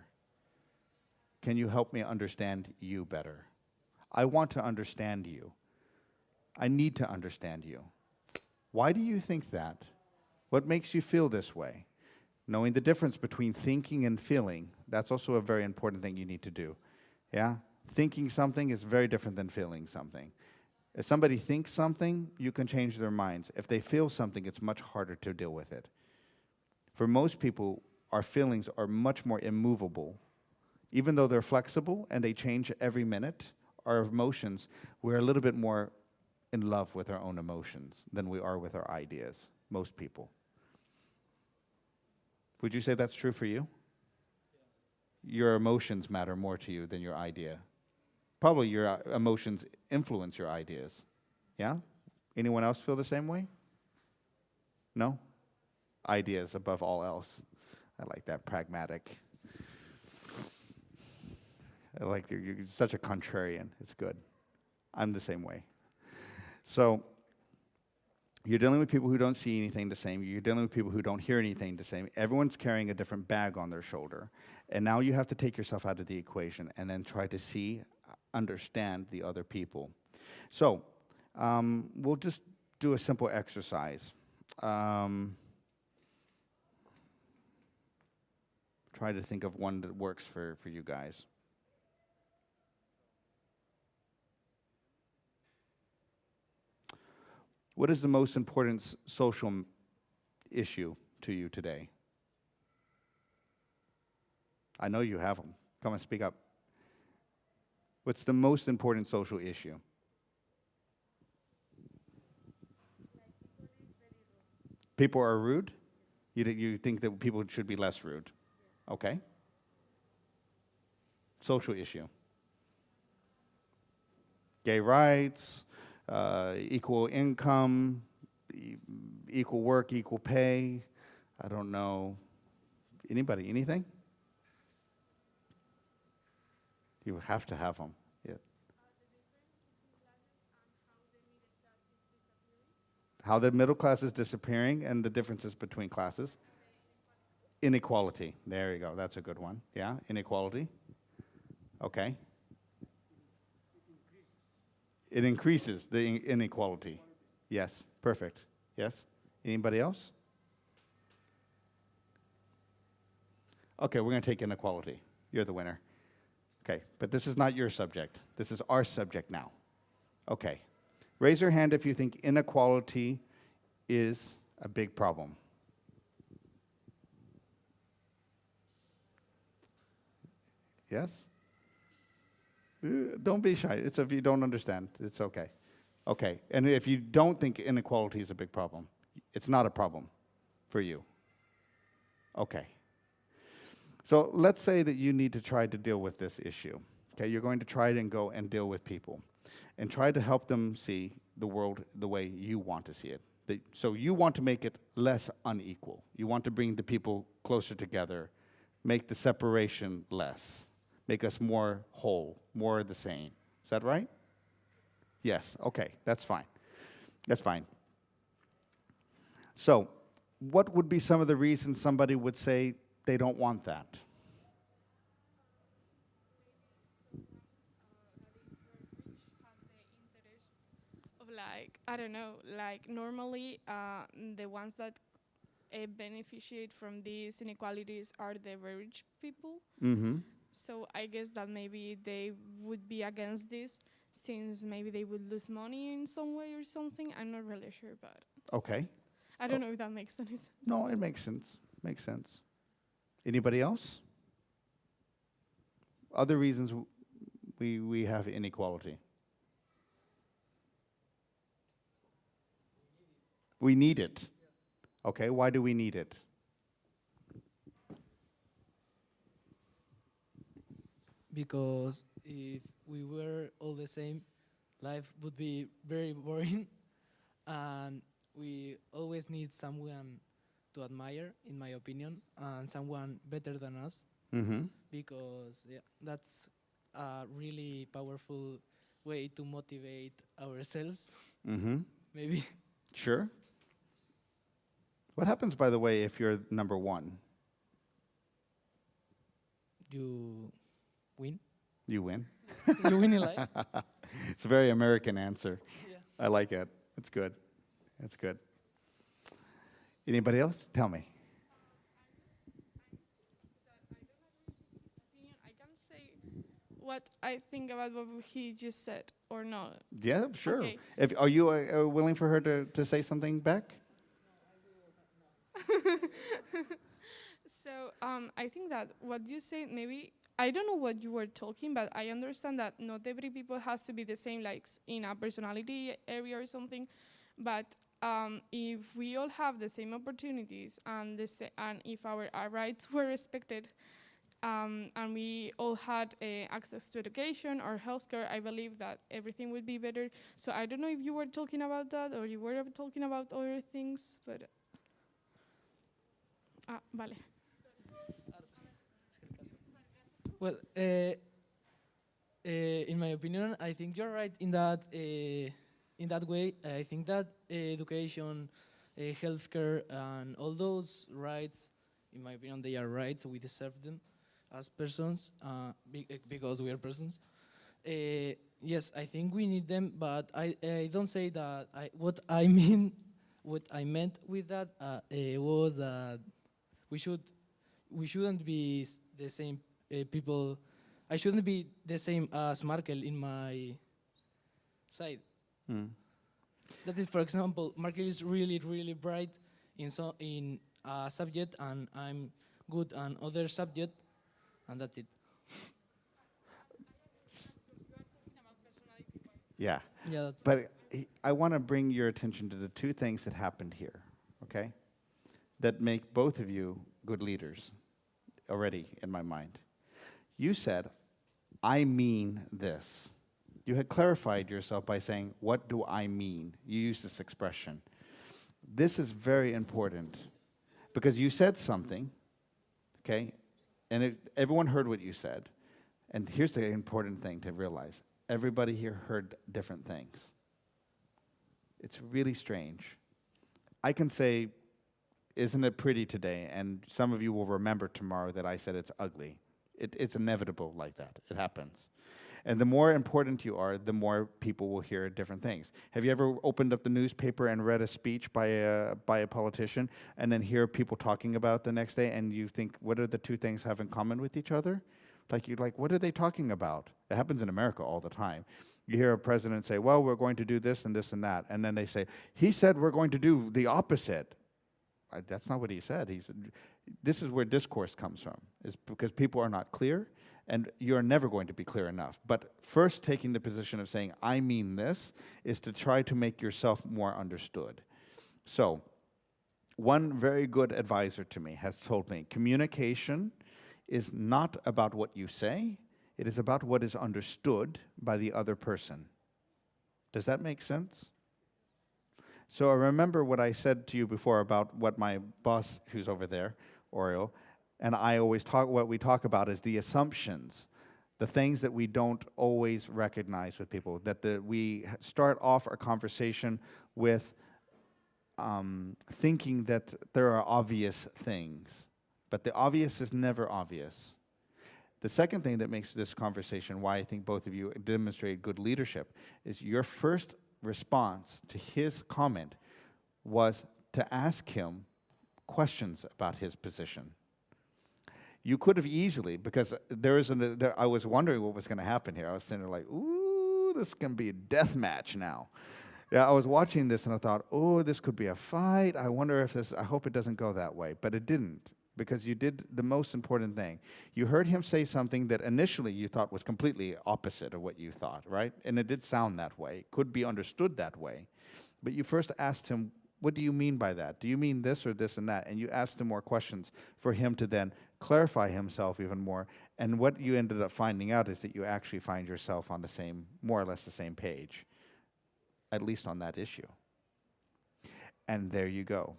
Can you help me understand you better? I want to understand you. I need to understand you. Why do you think that? What makes you feel this way? Knowing the difference between thinking and feeling, that's also a very important thing you need to do. Yeah? Thinking something is very different than feeling something. If somebody thinks something, you can change their minds. If they feel something, it's much harder to deal with it. For most people, our feelings are much more immovable. Even though they're flexible and they change every minute, our emotions, we're a little bit more in love with our own emotions than we are with our ideas, most people. Would you say that's true for you? Your emotions matter more to you than your idea. Probably your emotions influence your ideas. Yeah? Anyone else feel the same way? No? Ideas above all else. I like that, pragmatic. I like you're such a contrarian. It's good. I'm the same way. So you're dealing with people who don't see anything the same. You're dealing with people who don't hear anything the same. Everyone's carrying a different bag on their shoulder. And now you have to take yourself out of the equation and then try to see, understand the other people. So we'll just do a simple exercise. Try to think of one that works for you guys. What is the most important social issue to you today? I know you have them. Come on, speak up. What's the most important social issue? People are rude? You think that people should be less rude? Okay. Social issue. Gay rights, equal income, equal work, equal pay. I don't know. Anybody, anything? You have to have them. Yeah. How the middle class is disappearing and the differences between classes. Inequality. There you go. That's a good one. Yeah, inequality. Okay. It increases the inequality. Yes, perfect. Yes. Anybody else? Okay, we're going to take inequality. You're the winner. Okay, but this is not your subject. This is our subject now. Okay. Raise your hand if you think inequality is a big problem. Yes? Don't be shy. It's if you don't understand. It's okay. Okay, and if you don't think inequality is a big problem, it's not a problem for you. Okay. So let's say that you need to try to deal with this issue. Okay, you're going to try and go and deal with people and try to help them see the world the way you want to see it. So you want to make it less unequal. You want to bring the people closer together, make the separation less, make us more whole, more the same. Is that right? Yes, okay, that's fine. That's fine. So what would be some of the reasons somebody would say they don't want that? Like, I don't know, like normally the ones that beneficiate from these inequalities are the very rich people. Mm-hmm. So I guess that maybe they would be against this, since maybe they would lose money in some way or something. I'm not really sure, but Okay. I don't know if that makes any sense. No, it makes sense. Makes sense. Anybody else? Other reasons we have inequality. We need it. Okay, why do we need it? Because if we were all the same, life would be very boring, and we always need someone to admire, in my opinion, and someone better than us, Mm-hmm. because that's a really powerful way to motivate ourselves, Mm-hmm. maybe. Sure. What happens, by the way, if you're number one? You win. You win. You win in life. It's a very American answer. Yeah. I like it. It's good. It's good. Anybody else? Tell me. Opinion, I can say what I think about what he just said, or not. Yeah, sure. Okay. Are you willing for her to say something back? So I think that what you say, maybe I don't know what you were talking, but I understand that not every people has to be the same, like in a personality area or something. But if we all have the same opportunities and and if our rights were respected, and we all had access to education or healthcare, I believe that everything would be better. So I don't know if you were talking about that or you were talking about other things, but vale. Well, in my opinion, I think you're right in that way. I think that education, healthcare, and all those rights, in my opinion, they are rights. We deserve them as persons, because we are persons. Yes, I think we need them, but I don't say that. What I meant with that was that we shouldn't be the same people. I shouldn't be the same as Markel in my side. Mm. That is, for example, Markel is really, really bright in a subject, and I'm good on other subject, and that's it. Yeah. Yeah. But I want to bring your attention to the two things that happened here, okay? That make both of you good leaders already in my mind. You said, I mean this. You had clarified yourself by saying, what do I mean? You used this expression. This is very important because you said something, okay? And everyone heard what you said. And here's the important thing to realize. Everybody here heard different things. It's really strange. I can say, isn't it pretty today? And some of you will remember tomorrow that I said it's ugly. It's inevitable like that. It happens. And the more important you are, the more people will hear different things. Have you ever opened up the newspaper and read a speech by a politician and then hear people talking about it the next day and you think, what do the two things have in common with each other? What are they talking about? It happens in America all the time. You hear a president say, well, we're going to do this and this and that. And then they say, he said we're going to do the opposite. That's not what he said. He said, this is where discourse comes from, is because people are not clear, and you're never going to be clear enough. But first taking the position of saying, I mean this, is to try to make yourself more understood. So, one very good advisor to me has told me, communication is not about what you say, it is about what is understood by the other person. Does that make sense? So I remember what I said to you before about what my boss, who's over there, Oriel, and I always what we talk about is the assumptions, the things that we don't always recognize with people, that we start off our conversation with thinking that there are obvious things, but the obvious is never obvious. The second thing that makes this conversation, why I think both of you demonstrate good leadership, is your first response to his comment was to ask him questions about his position. You could have easily, because I was wondering what was going to happen here. I was sitting there like, ooh, this is going to be a death match now. Yeah, I was watching this and I thought, oh, this could be a fight. I wonder if I hope it doesn't go that way. But it didn't, because you did the most important thing. You heard him say something that initially you thought was completely opposite of what you thought, right? And it did sound that way, could be understood that way. But you first asked him, what do you mean by that? Do you mean this or this and that? And you asked him more questions for him to then clarify himself even more. And what you ended up finding out is that you actually find yourself on the same, more or less the same page, at least on that issue. And there you go.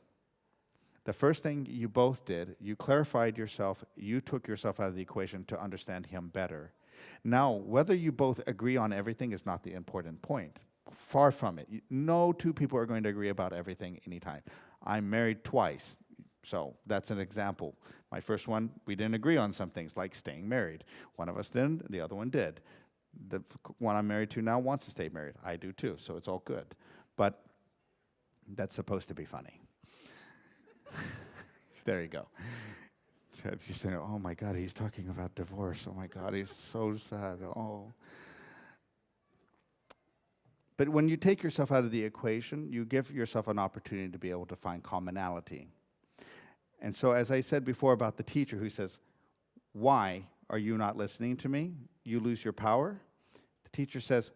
The first thing you both did, you clarified yourself, you took yourself out of the equation to understand him better. Now, whether you both agree on everything is not the important point. Far from it. No two people are going to agree about everything anytime. I'm married twice, so that's an example. My first one, we didn't agree on some things, like staying married. One of us didn't, the other one did. The one I'm married to now wants to stay married. I do too, so it's all good. But that's supposed to be funny. There you go. You're saying, oh my God, he's talking about divorce. Oh my God, he's so sad. Oh. But when you take yourself out of the equation, you give yourself an opportunity to be able to find commonality. And so, as I said before about the teacher who says, why are you not listening to me? You lose your power. The teacher says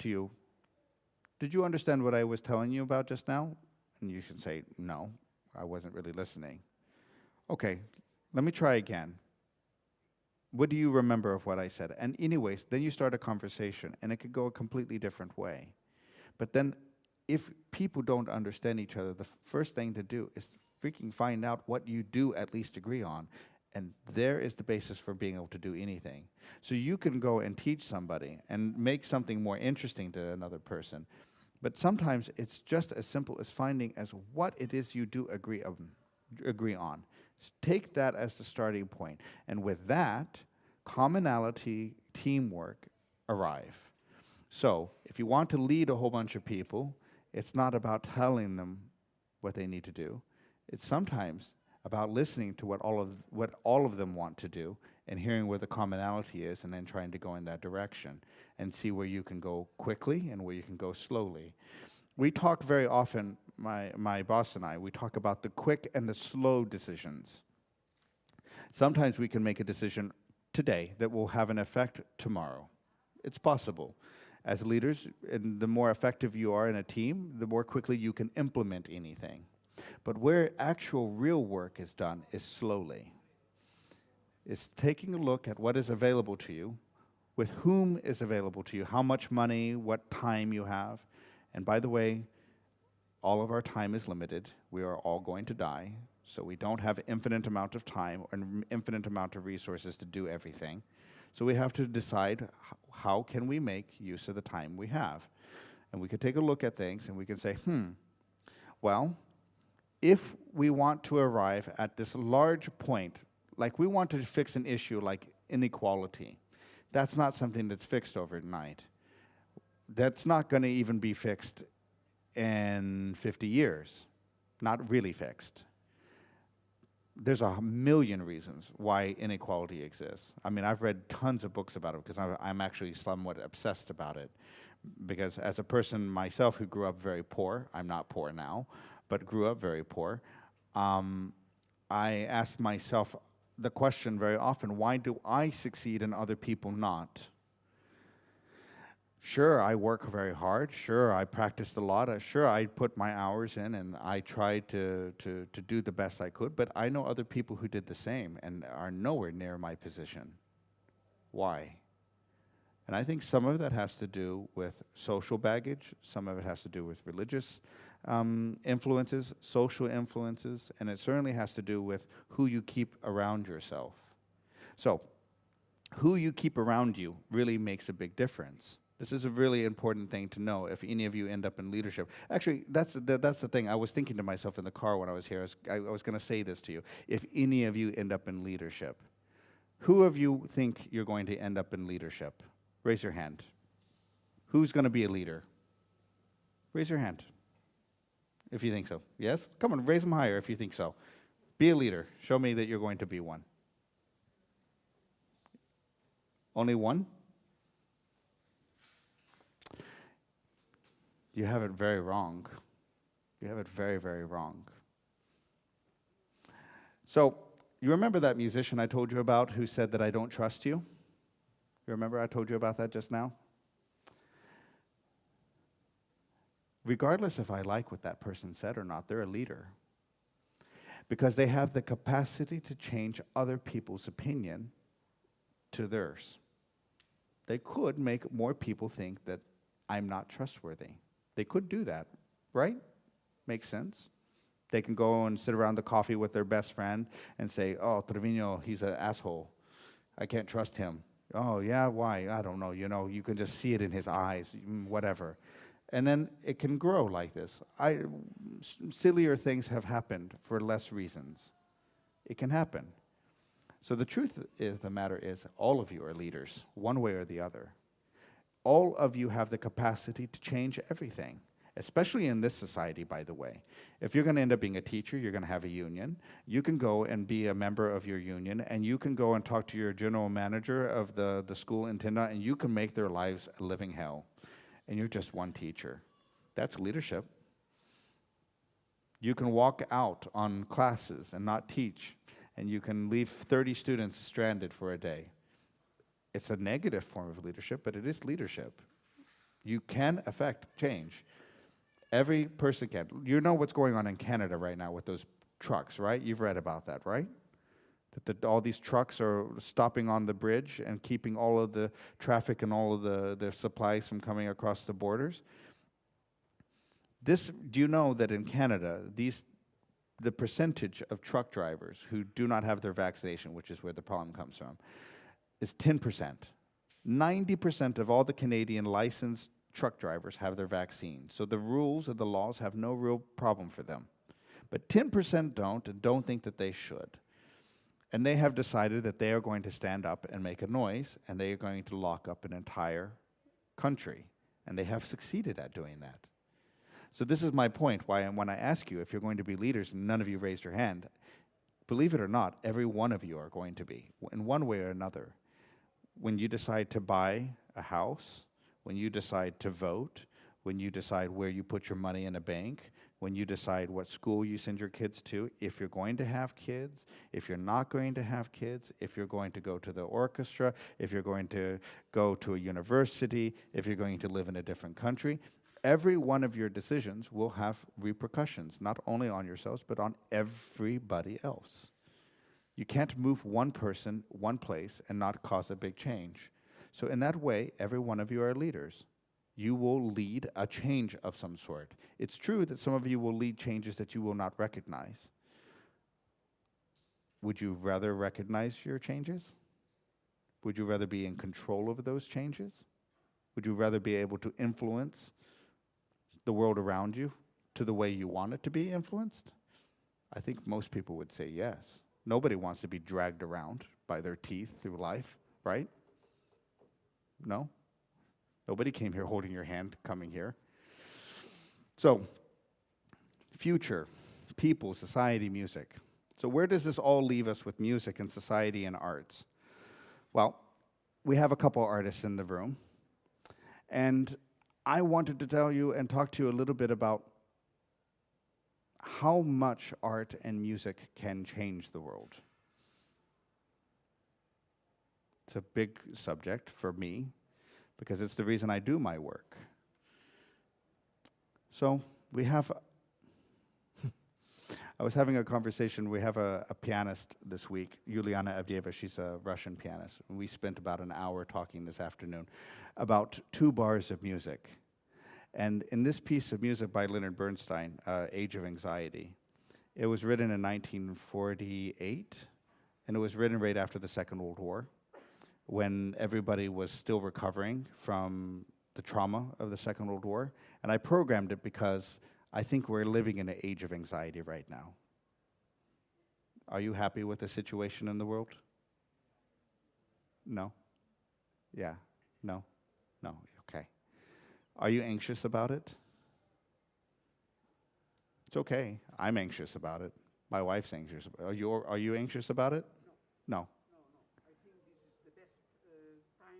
to you, did you understand what I was telling you about just now? And you can say, no, I wasn't really listening. Okay, let me try again. What do you remember of what I said? And anyways, then you start a conversation, and it could go a completely different way. But then if people don't understand each other, the first thing to do is freaking find out what you do at least agree on. And there is the basis for being able to do anything. So you can go and teach somebody and make something more interesting to another person. But sometimes it's just as simple as finding as what it is you do agree on. Take that as the starting point. And with that, commonality, teamwork arrive. So if you want to lead a whole bunch of people, it's not about telling them what they need to do. It's sometimes about listening to what all of them want to do and hearing where the commonality is and then trying to go in that direction and see where you can go quickly and where you can go slowly. We talk very often, my boss and I, we talk about the quick and the slow decisions. Sometimes we can make a decision today that will have an effect tomorrow. It's possible. As leaders, and the more effective you are in a team, the more quickly you can implement anything. But where actual real work is done is slowly. It's taking a look at what is available to you, with whom is available to you, how much money, what time you have. And by the way, all of our time is limited. We are all going to die, so we don't have infinite amount of time or an infinite amount of resources to do everything. So we have to decide how can we make use of the time we have. And we could take a look at things and we can say, well, if we want to arrive at this large point, like we want to fix an issue like inequality, that's not something that's fixed overnight. That's not going to even be fixed in 50 years. Not really fixed. There's a million reasons why inequality exists. I mean, I've read tons of books about it because I'm actually somewhat obsessed about it. Because as a person myself who grew up very poor, I'm not poor now, but grew up very poor, I ask myself the question very often, why do I succeed and other people not? Sure, I work very hard. Sure, I practiced a lot. Sure, I put my hours in and I tried to do the best I could, but I know other people who did the same and are nowhere near my position. Why? And I think some of that has to do with social baggage, some of it has to do with religious influences, social influences, and it certainly has to do with who you keep around yourself. So, who you keep around you really makes a big difference. This is a really important thing to know if any of you end up in leadership. Actually, that's the thing. I was thinking to myself in the car when I was here. I was going to say this to you. If any of you end up in leadership, who of you think you're going to end up in leadership? Raise your hand. Who's going to be a leader? Raise your hand if you think so. Yes? Come on, raise them higher if you think so. Be a leader. Show me that you're going to be one. Only one? You have it very wrong. You have it very, very wrong. So, you remember that musician I told you about who said that I don't trust you? You remember I told you about that just now? Regardless if I like what that person said or not, they're a leader. Because they have the capacity to change other people's opinion to theirs. They could make more people think that I'm not trustworthy. They could do that, right? Makes sense. They can go and sit around the coffee with their best friend and say, oh, Treviño, he's an asshole. I can't trust him. Oh, yeah, why? I don't know. You know, you can just see it in his eyes, whatever. And then it can grow like this. Sillier things have happened for less reasons. It can happen. So the truth of the matter is, all of you are leaders, one way or the other. All of you have the capacity to change everything, especially in this society, by the way. If you're going to end up being a teacher, you're going to have a union. You can go and be a member of your union, and you can go and talk to your general manager of the school intendant, and you can make their lives a living hell. And you're just one teacher. That's leadership. You can walk out on classes and not teach, and you can leave 30 students stranded for a day. It's a negative form of leadership, but it is leadership. You can affect change. Every person can. You know what's going on in Canada right now with those trucks, right? You've read about that, right? That all these trucks are stopping on the bridge and keeping all of the traffic and all of the supplies from coming across the borders. Do you know that in Canada, the percentage of truck drivers who do not have their vaccination, which is where the problem comes from, is 10%. 90% of all the Canadian licensed truck drivers have their vaccine. So the rules and the laws have no real problem for them. But 10% don't and don't think that they should. And they have decided that they are going to stand up and make a noise, and they are going to lock up an entire country. And they have succeeded at doing that. So this is my point, why when I ask you if you're going to be leaders, and none of you raised your hand, believe it or not, every one of you are going to be, in one way or another. When you decide to buy a house, when you decide to vote, when you decide where you put your money in a bank, when you decide what school you send your kids to, if you're going to have kids, if you're not going to have kids, if you're going to go to the orchestra, if you're going to go to a university, if you're going to live in a different country, every one of your decisions will have repercussions, not only on yourselves, but on everybody else. You can't move one person, one place, and not cause a big change. So in that way, every one of you are leaders. You will lead a change of some sort. It's true that some of you will lead changes that you will not recognize. Would you rather recognize your changes? Would you rather be in control of those changes? Would you rather be able to influence the world around you to the way you want it to be influenced? I think most people would say yes. Nobody wants to be dragged around by their teeth through life, right? No? Nobody came here holding your hand coming here. So, future, people, society, music. So where does this all leave us with music and society and arts? Well, we have a couple artists in the room. And I wanted to tell you and talk to you a little bit about how much art and music can change the world. It's a big subject for me, because it's the reason I do my work. So we have, I was having a conversation, we have a pianist this week, Yuliana Avdieva, she's a Russian pianist. We spent about an hour talking this afternoon about 2 bars of music. And in this piece of music by Leonard Bernstein, Age of Anxiety, it was written in 1948, and it was written right after the Second World War, when everybody was still recovering from the trauma of the Second World War. And I programmed it because I think we're living in an age of anxiety right now. Are you happy with the situation in the world? No? Yeah? No? No? Okay. Are you anxious about it? It's okay. I'm anxious about it. My wife's anxious. Are you anxious about it? No. I think this is the best time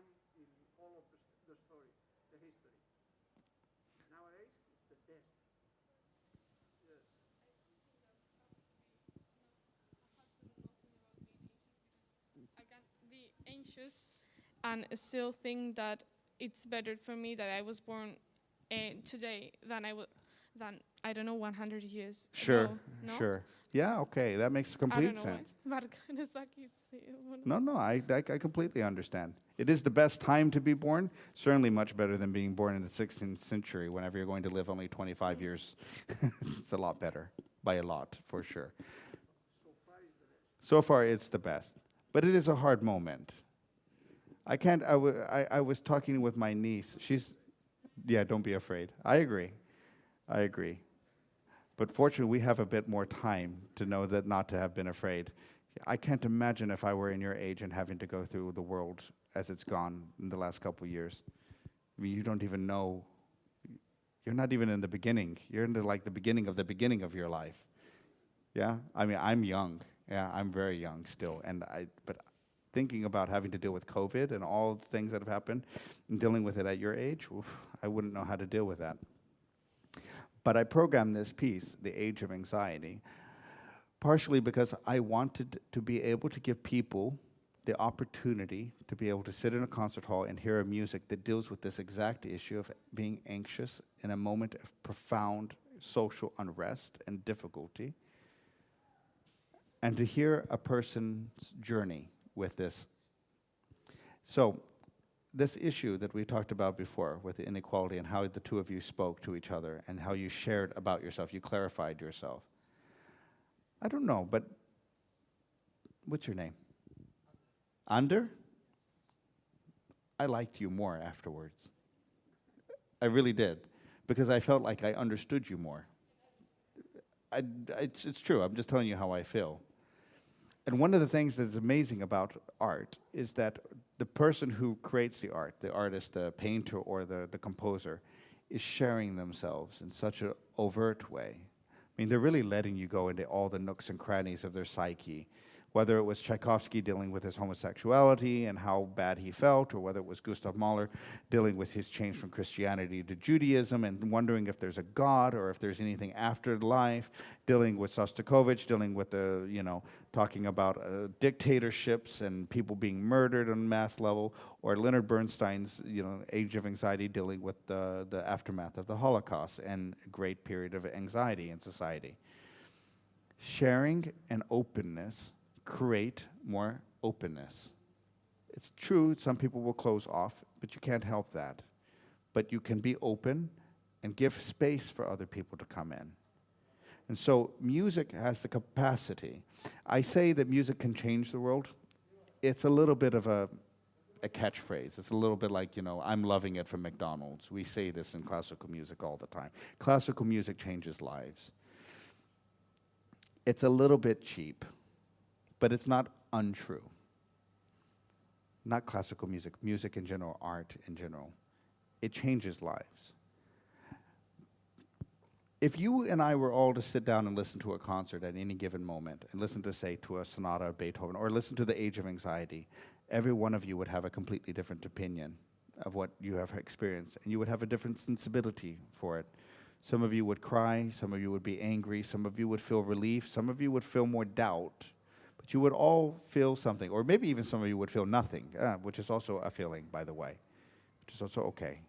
anxious and still think that it's better for me that I was born today than I don't know 100 years Sure, ago. No? sure. Yeah, okay, that makes I complete don't know sense. what. Vargas aquí, sí, bueno. No, I completely understand. It is the best time to be born, certainly much better than being born in the 16th century whenever you're going to live only 25 years. It's a lot better, by a lot, for sure. So far, it's the best. But it is a hard moment. I can't, I was talking with my niece. Yeah, don't be afraid. I agree. But fortunately, we have a bit more time to know that not to have been afraid. I can't imagine if I were in your age and having to go through the world as it's gone in the last couple of years. I mean, you don't even know. You're not even in the beginning. You're in the beginning of your life. Yeah? I mean, I'm young. Yeah, I'm very young still. But thinking about having to deal with COVID and all the things that have happened and dealing with it at your age, oof, I wouldn't know how to deal with that. But I programmed this piece, The Age of Anxiety, partially because I wanted to be able to give people the opportunity to be able to sit in a concert hall and hear a music that deals with this exact issue of being anxious in a moment of profound social unrest and difficulty, and to hear a person's journey with this. So, this issue that we talked about before with the inequality and how the two of you spoke to each other and how you shared about yourself, you clarified yourself. I don't know, but what's your name? Ander? I liked you more afterwards. I really did, because I felt like I understood you more. It's true, I'm just telling you how I feel. And one of the things that's amazing about art is that the person who creates the art, the artist, the painter, or the composer, is sharing themselves in such an overt way. I mean, they're really letting you go into all the nooks and crannies of their psyche, whether it was Tchaikovsky dealing with his homosexuality and how bad he felt, or whether it was Gustav Mahler dealing with his change from Christianity to Judaism and wondering if there's a God or if there's anything after life, dealing with Sostakovich, dealing with talking about dictatorships and people being murdered on a mass level, or Leonard Bernstein's, Age of Anxiety, dealing with the aftermath of the Holocaust and a great period of anxiety in society. Sharing and openness create more openness. It's true, some people will close off, but you can't help that. But you can be open and give space for other people to come in. And so music has the capacity. I say that music can change the world. It's a little bit of a catchphrase. It's a little bit like, I'm loving it from McDonald's. We say this in classical music all the time. Classical music changes lives. It's a little bit cheap, but it's not untrue. Not classical music, music in general, art in general. It changes lives. If you and I were all to sit down and listen to a concert at any given moment, and listen to, say, to a sonata of Beethoven, or listen to The Age of Anxiety, every one of you would have a completely different opinion of what you have experienced, and you would have a different sensibility for it. Some of you would cry, some of you would be angry, some of you would feel relief, some of you would feel more doubt, but you would all feel something, or maybe even some of you would feel nothing, which is also a feeling, by the way, which is also okay.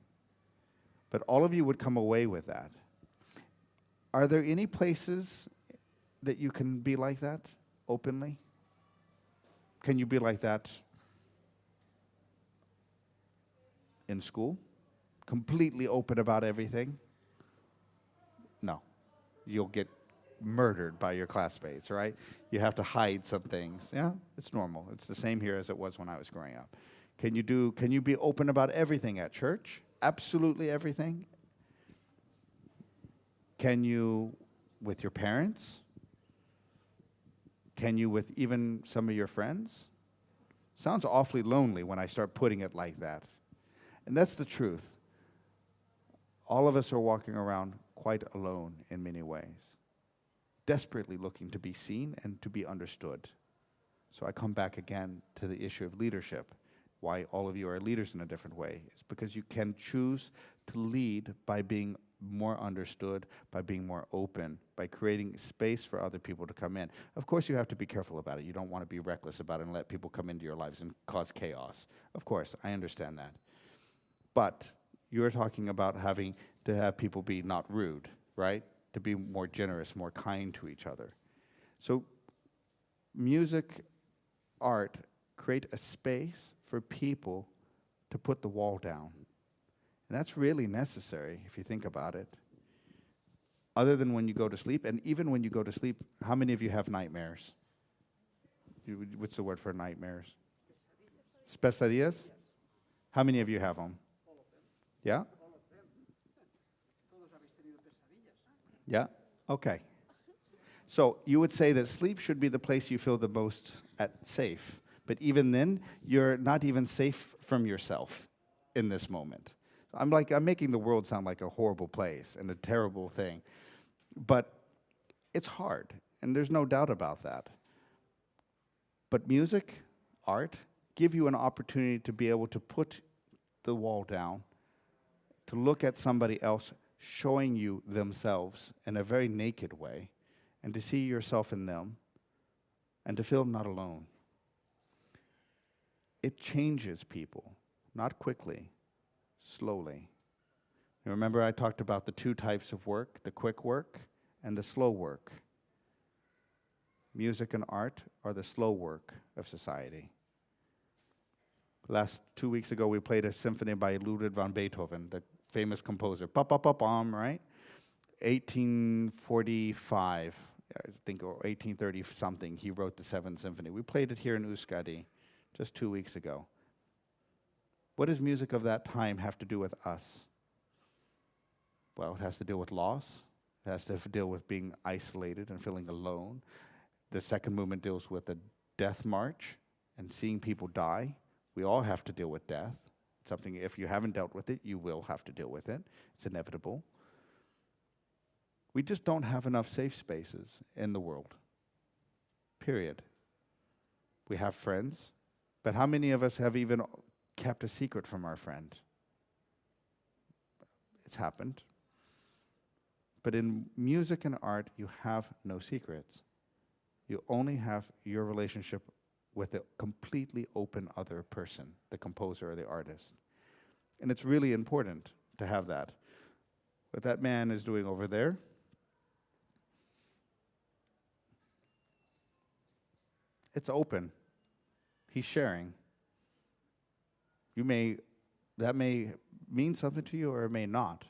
But all of you would come away with that. Are there any places that you can be like that openly? Can you be like that in school? Completely open about everything? No. You'll get murdered by your classmates, right? You have to hide some things. Yeah, it's normal. It's the same here as it was when I was growing up. Can you be open about everything at church? Absolutely everything? Can you with your parents? Can you with even some of your friends? Sounds awfully lonely when I start putting it like that. And that's the truth. All of us are walking around quite alone in many ways, desperately looking to be seen and to be understood. So I come back again to the issue of leadership. Why all of you are leaders in a different way is because you can choose to lead by being more understood, by being more open, by creating space for other people to come in. Of course, you have to be careful about it. You don't want to be reckless about it and let people come into your lives and cause chaos. Of course, I understand that. But you're talking about having to have people be not rude, right? To be more generous, more kind to each other. So music, art, create a space for people to put the wall down. And that's really necessary if you think about it. Other than when you go to sleep, and even when you go to sleep, how many of you have nightmares? What's the word for nightmares? Pesadillas? How many of you have them? Yeah? Yeah? Okay. So you would say that sleep should be the place you feel the most safe. But even then, you're not even safe from yourself in this moment. I'm making the world sound like a horrible place and a terrible thing. But it's hard, and there's no doubt about that. But music, art, give you an opportunity to be able to put the wall down, to look at somebody else showing you themselves in a very naked way, and to see yourself in them, and to feel not alone. It changes people, not quickly, slowly. You remember I talked about the two types of work, the quick work and the slow work. Music and art are the slow work of society. 2 weeks ago, we played a symphony by Ludwig van Beethoven, the famous composer. Ba-ba-ba-bam, right? 1845, I think, or 1830-something, he wrote the Seventh Symphony. We played it here in Euskadi just 2 weeks ago. What does music of that time have to do with us? Well, it has to deal with loss. It has to deal with being isolated and feeling alone. The second movement deals with the death march and seeing people die. We all have to deal with death. Something, if you haven't dealt with it, you will have to deal with it. It's inevitable. We just don't have enough safe spaces in the world. Period. We have friends, but how many of us have even kept a secret from our friend? It's happened. But in music and art, you have no secrets. You only have your relationship with a completely open other person, the composer or the artist. And it's really important to have that. What that man is doing over there, it's open. He's sharing. That may mean something to you or it may not.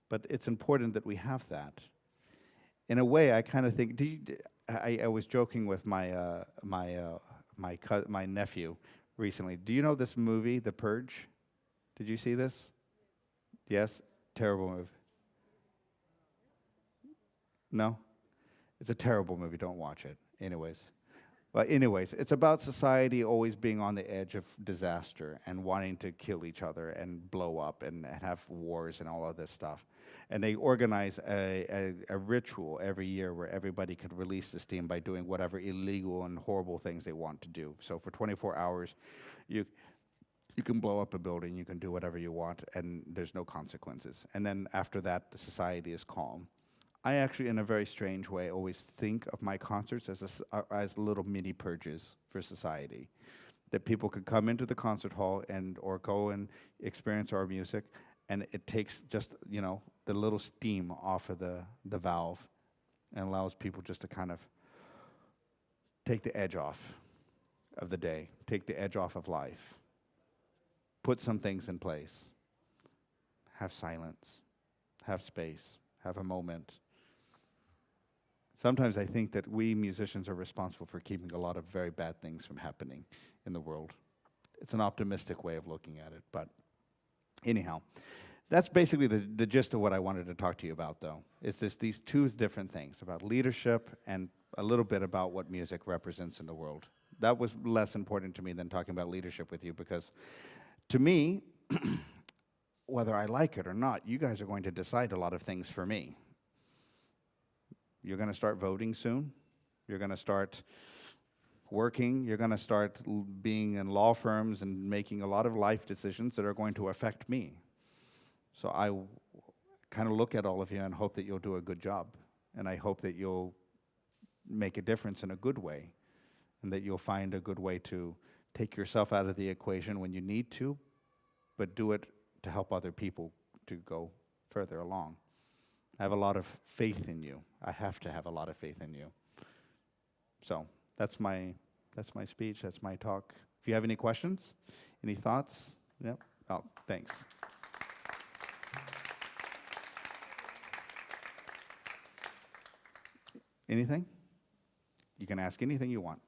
But it's important that we have that. In a way, I kind of think, I was joking with my nephew recently. Do you know this movie, The Purge? Did you see this? Yes? Terrible movie. No? It's a terrible movie. Don't watch it. Anyways, it's about society always being on the edge of disaster and wanting to kill each other and blow up and have wars and all of this stuff. And they organize a ritual every year where everybody could release the steam by doing whatever illegal and horrible things they want to do. So for 24 hours, you can blow up a building, you can do whatever you want, and there's no consequences. And then after that, the society is calm. I actually, in a very strange way, always think of my concerts as little mini purges for society. That people could come into the concert hall or go and experience our music, and it takes just, the little steam off of the valve and allows people just to kind of take the edge off of the day, take the edge off of life, put some things in place, have silence, have space, have a moment. Sometimes I think that we musicians are responsible for keeping a lot of very bad things from happening in the world. It's an optimistic way of looking at it, but anyhow. That's basically the gist of what I wanted to talk to you about, though. It's these two different things, about leadership and a little bit about what music represents in the world. That was less important to me than talking about leadership with you, because to me, whether I like it or not, you guys are going to decide a lot of things for me. You're going to start voting soon. You're going to start working. You're going to start being in law firms and making a lot of life decisions that are going to affect me. So kind of look at all of you and hope that you'll do a good job. And I hope that you'll make a difference in a good way, and that you'll find a good way to take yourself out of the equation when you need to, but do it to help other people to go further along. I have a lot of faith in you. I have to have a lot of faith in you. So that's my speech, that's my talk. If you have any questions, any thoughts? Yep. Oh, thanks. Anything? You can ask anything you want.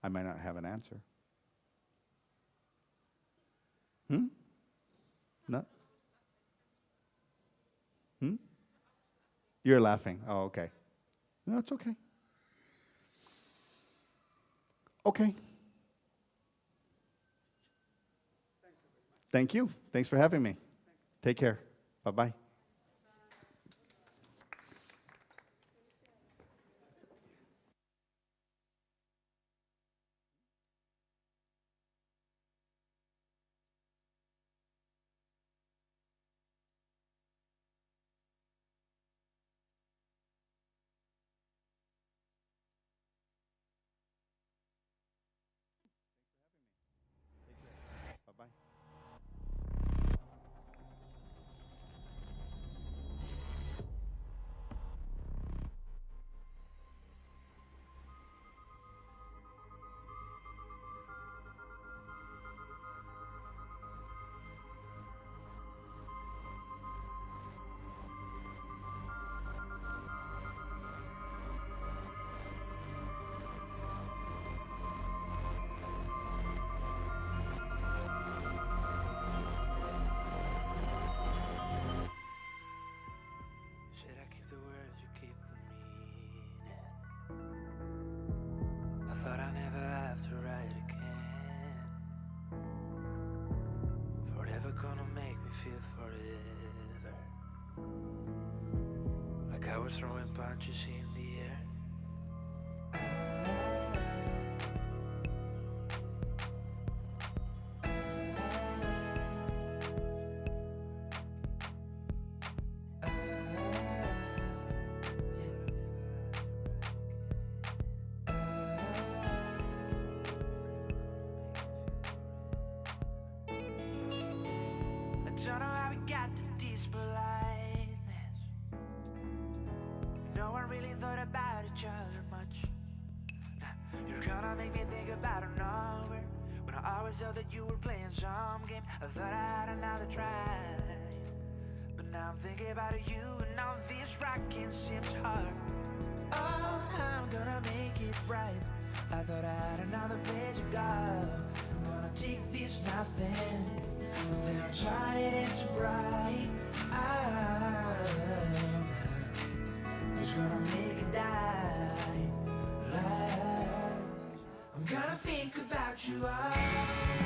I might not have an answer. No? You're laughing. Oh, okay. No, it's okay. Okay. Thank you. Thanks for having me. Take care. Bye-bye. Bye-bye. Should I keep the words you keep the meaning? I thought I never have to write again. Forever gonna make me feel forever. Like I was throwing punches in the air. I don't know how we got to this politeness. No one really thought about each other much. You're gonna make me think about a number. When I always thought that you were playing some game, I thought I had another try. But now I'm thinking about you, and now this rocking seems hard. Oh, I'm gonna make it right. I thought I had another page to go. I'm gonna take this nothing, then I'll try it into bright. Who's gonna make it die? I'm gonna think about you all